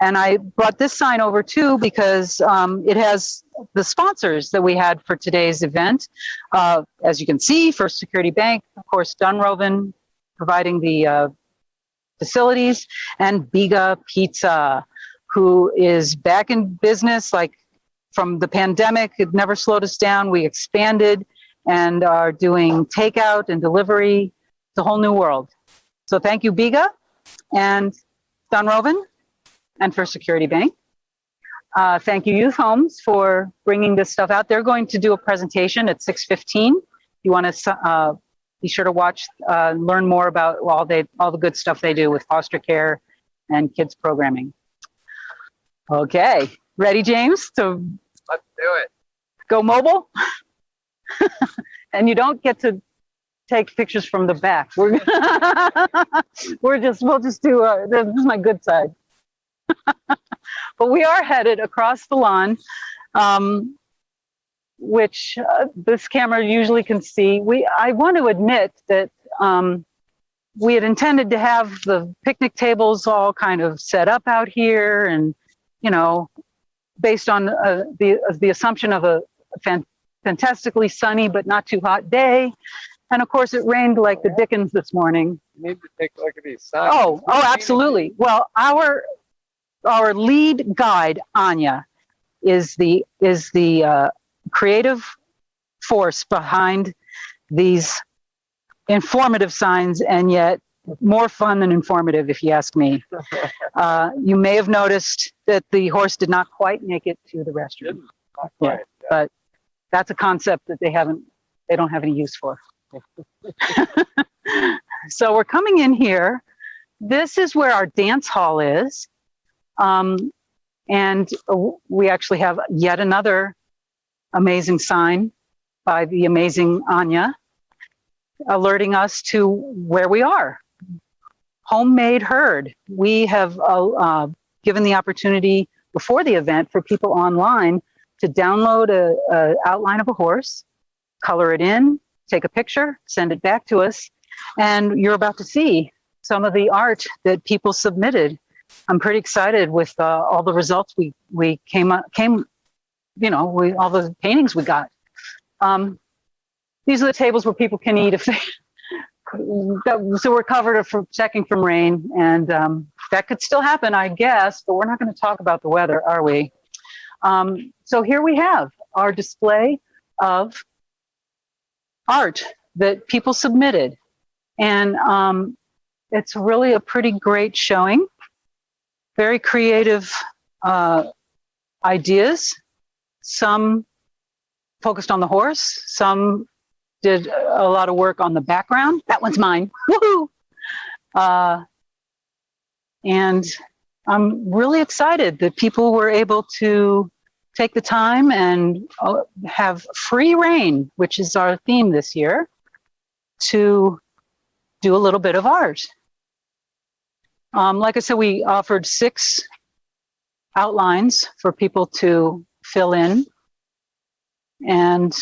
And I brought this sign over too because it has the sponsors that we had for today's event. As you can see, First Security Bank, of course, Dunrovin providing the facilities, and Biga Pizza, who is back in business like from the pandemic. It never slowed us down. We expanded and are doing takeout and delivery. It's a whole new world. So thank you, Biga and Dunrovin and First Security Bank. Thank you, Youth Homes, for bringing this stuff out. They're going to do a presentation at 6:15. You want to be sure to watch, learn more about all the good stuff they do with foster care and kids programming. Okay, ready, James? So let's do it. Go mobile. And you don't get to take pictures from the back. We'll just do. This is my good side. But we are headed across the lawn, which this camera usually can see. I want to admit that we had intended to have the picnic tables all kind of set up out here, and based on the assumption of a fantastically sunny but not too hot day. And of course, it rained like the dickens this morning. You need to take a look at these signs. Oh, absolutely. Well, our lead guide, Anya, is the creative force behind these informative signs, and yet more fun than informative, if you ask me. You may have noticed that the horse did not quite make it to the restroom. Yeah. But that's a concept that they don't have any use for. So we're coming in here. This is where our dance hall is. And we actually have yet another amazing sign by the amazing Anya, alerting us to where we are. Homemade herd. We have given the opportunity before the event for people online to download a outline of a horse, color it in, take a picture, send it back to us, and you're about to see some of the art that people submitted. I'm pretty excited with all the results we came all the paintings we got. These are the tables where people can eat if they. So we're covered from checking from rain, and that could still happen, I guess, but we're not going to talk about the weather, are we? So here we have our display of art that people submitted, and it's really a pretty great showing. Very creative ideas. Some focused on the horse, some did a lot of work on the background. That one's mine. Woohoo! And I'm really excited that people were able to take the time and have free reign, which is our theme this year, to do a little bit of art. Like I said, we offered 6 outlines for people to fill in. And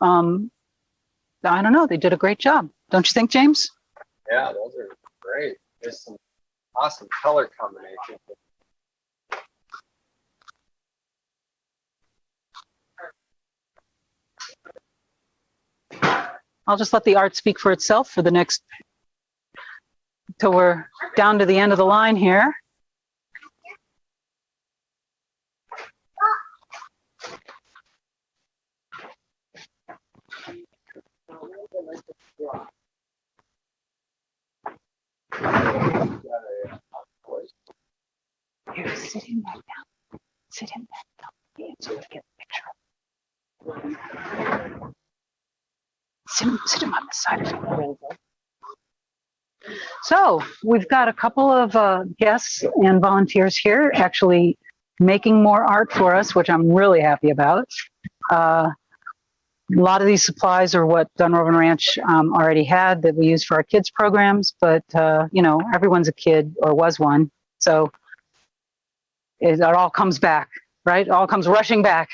I don't know, they did a great job. Don't you think, James? Yeah, those are great. There's some Awesome color combination. I'll just let the art speak for itself for the next, till we're down to the end of the line here. Here, sit him back down. Sit him back down. So we get a picture. Sit him on the side of him. So we've got a couple of guests and volunteers here actually making more art for us, which I'm really happy about. A lot of these supplies are what Dunrovin Ranch already had that we use for our kids programs, but you know, everyone's a kid or was one. So it all comes back, right? It all comes rushing back.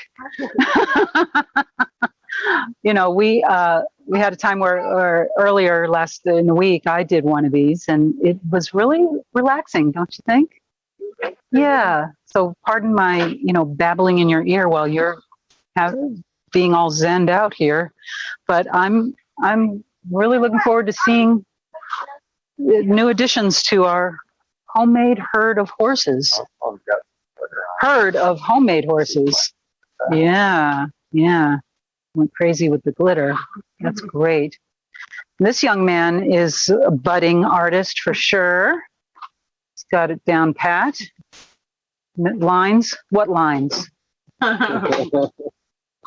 You know, we had a time where earlier last in the week I did one of these, and it was really relaxing, don't you think? Yeah. So pardon my, you know, babbling in your ear while you're being all zenned out here, but I'm really looking forward to seeing new additions to our homemade herd of horses. Herd of homemade horses. Yeah, yeah. Went crazy with the glitter. That's great. This young man is a budding artist for sure. He's got it down pat. Lines? What lines?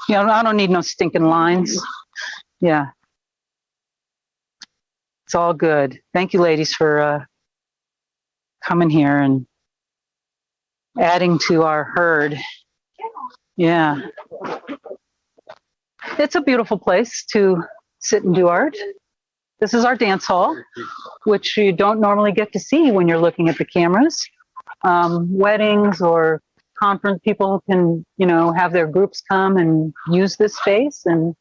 You know, I don't need no stinking lines. Yeah. It's all good. Thank you, ladies, for coming here and adding to our herd. Yeah. It's a beautiful place to sit and do art. This is our dance hall, which you don't normally get to see when you're looking at the cameras. Weddings or conference, people can, you know, have their groups come and use this space, and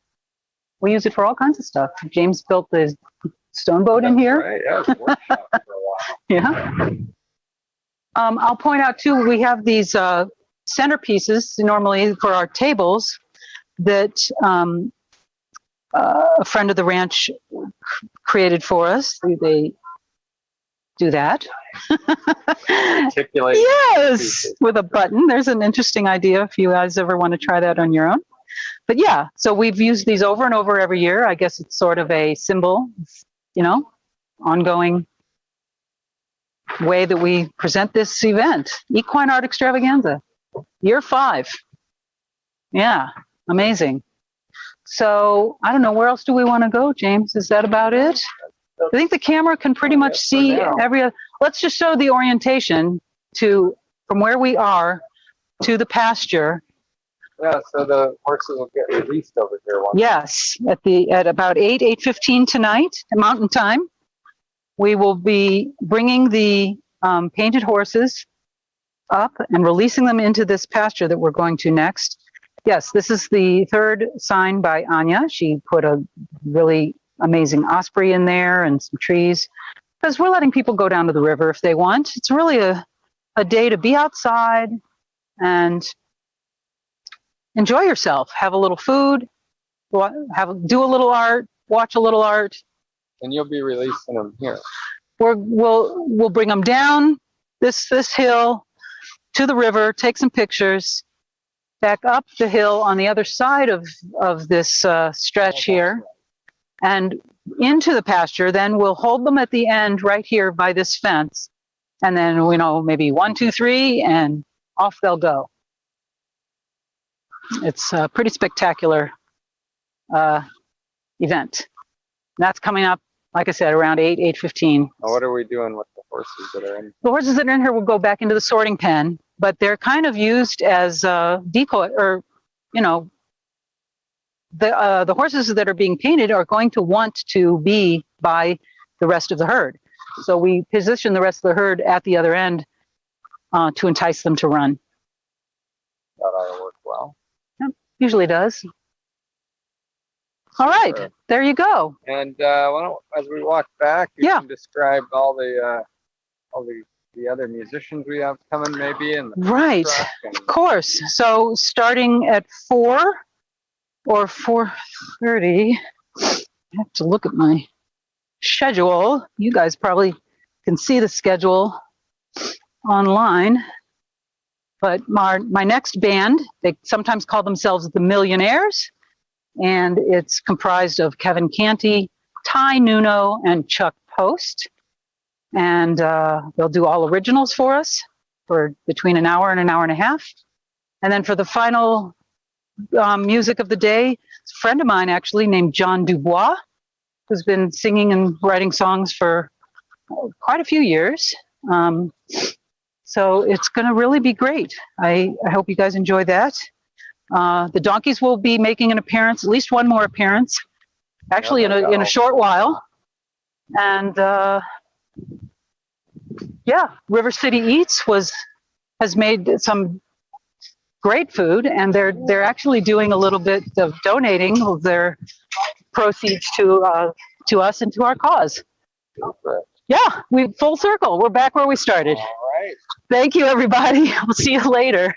we use it for all kinds of stuff. James built the stone boat in here. Right, yeah, it was a workshop for a while. Yeah. I'll point out too, we have these centerpieces normally for our tables that a friend of the ranch created for us. They do that. Articulate. Yes, with a button. There's an interesting idea if you guys ever want to try that on your own. But yeah, so we've used these over and over every year. I guess it's sort of a symbol, you know, ongoing way that we present this event. Equine Art Extravaganza, year 5. Yeah, amazing. So I don't know, where else do we want to go, James? Is that about it? I think the camera can pretty much see every. Let's just show the orientation from where we are to the pasture. Yeah, so the horses will get released over here. Yes, at about 8:15 tonight, Mountain Time, we will be bringing the painted horses up and releasing them into this pasture that we're going to next. Yes, this is the third sign by Anya. She put a really amazing osprey in there and some trees, because we're letting people go down to the river if they want. It's really a day to be outside and enjoy yourself. Have a little food, do a little art, watch a little art. And you'll be releasing them here. We'll bring them down this hill to the river, take some pictures, back up the hill on the other side of this stretch here, and into the pasture. Then we'll hold them at the end right here by this fence, and then, you know, maybe 1, 2, 3, and off they'll go. It's a pretty spectacular event. That's coming up, like I said, around 8:15. Now what are we doing with the horses that are in? The horses that are in here will go back into the sorting pen, but they're kind of used as decoy, or, you know, the horses that are being painted are going to want to be by the rest of the herd. So we position the rest of the herd at the other end to entice them to run. That ought to work well. Yep, usually does. All right, Sure. There you go. And why don't, as we walk back, you can describe all the the other musicians we have coming maybe in the Right, of course. So starting at 4 or 4:30, I have to look at my schedule. You guys probably can see the schedule online. But my next band, they sometimes call themselves the Millionaires, and it's comprised of Kevin Canty, Ty Nuno, and Chuck Post. And they'll do all originals for us for between an hour and an hour and a half. And then for the final music of the day, it's a friend of mine actually named John Dubois, who's been singing and writing songs for quite a few years. So it's going to really be great. I hope you guys enjoy that. The Donkeys will be making an appearance, at least one more appearance, actually in a short while. And yeah, River City Eats has made some great food, and they're actually doing a little bit of donating of their proceeds to us and to our cause. Yeah, we full circle. We're back where we started. All right. Thank you, everybody. We'll see you later.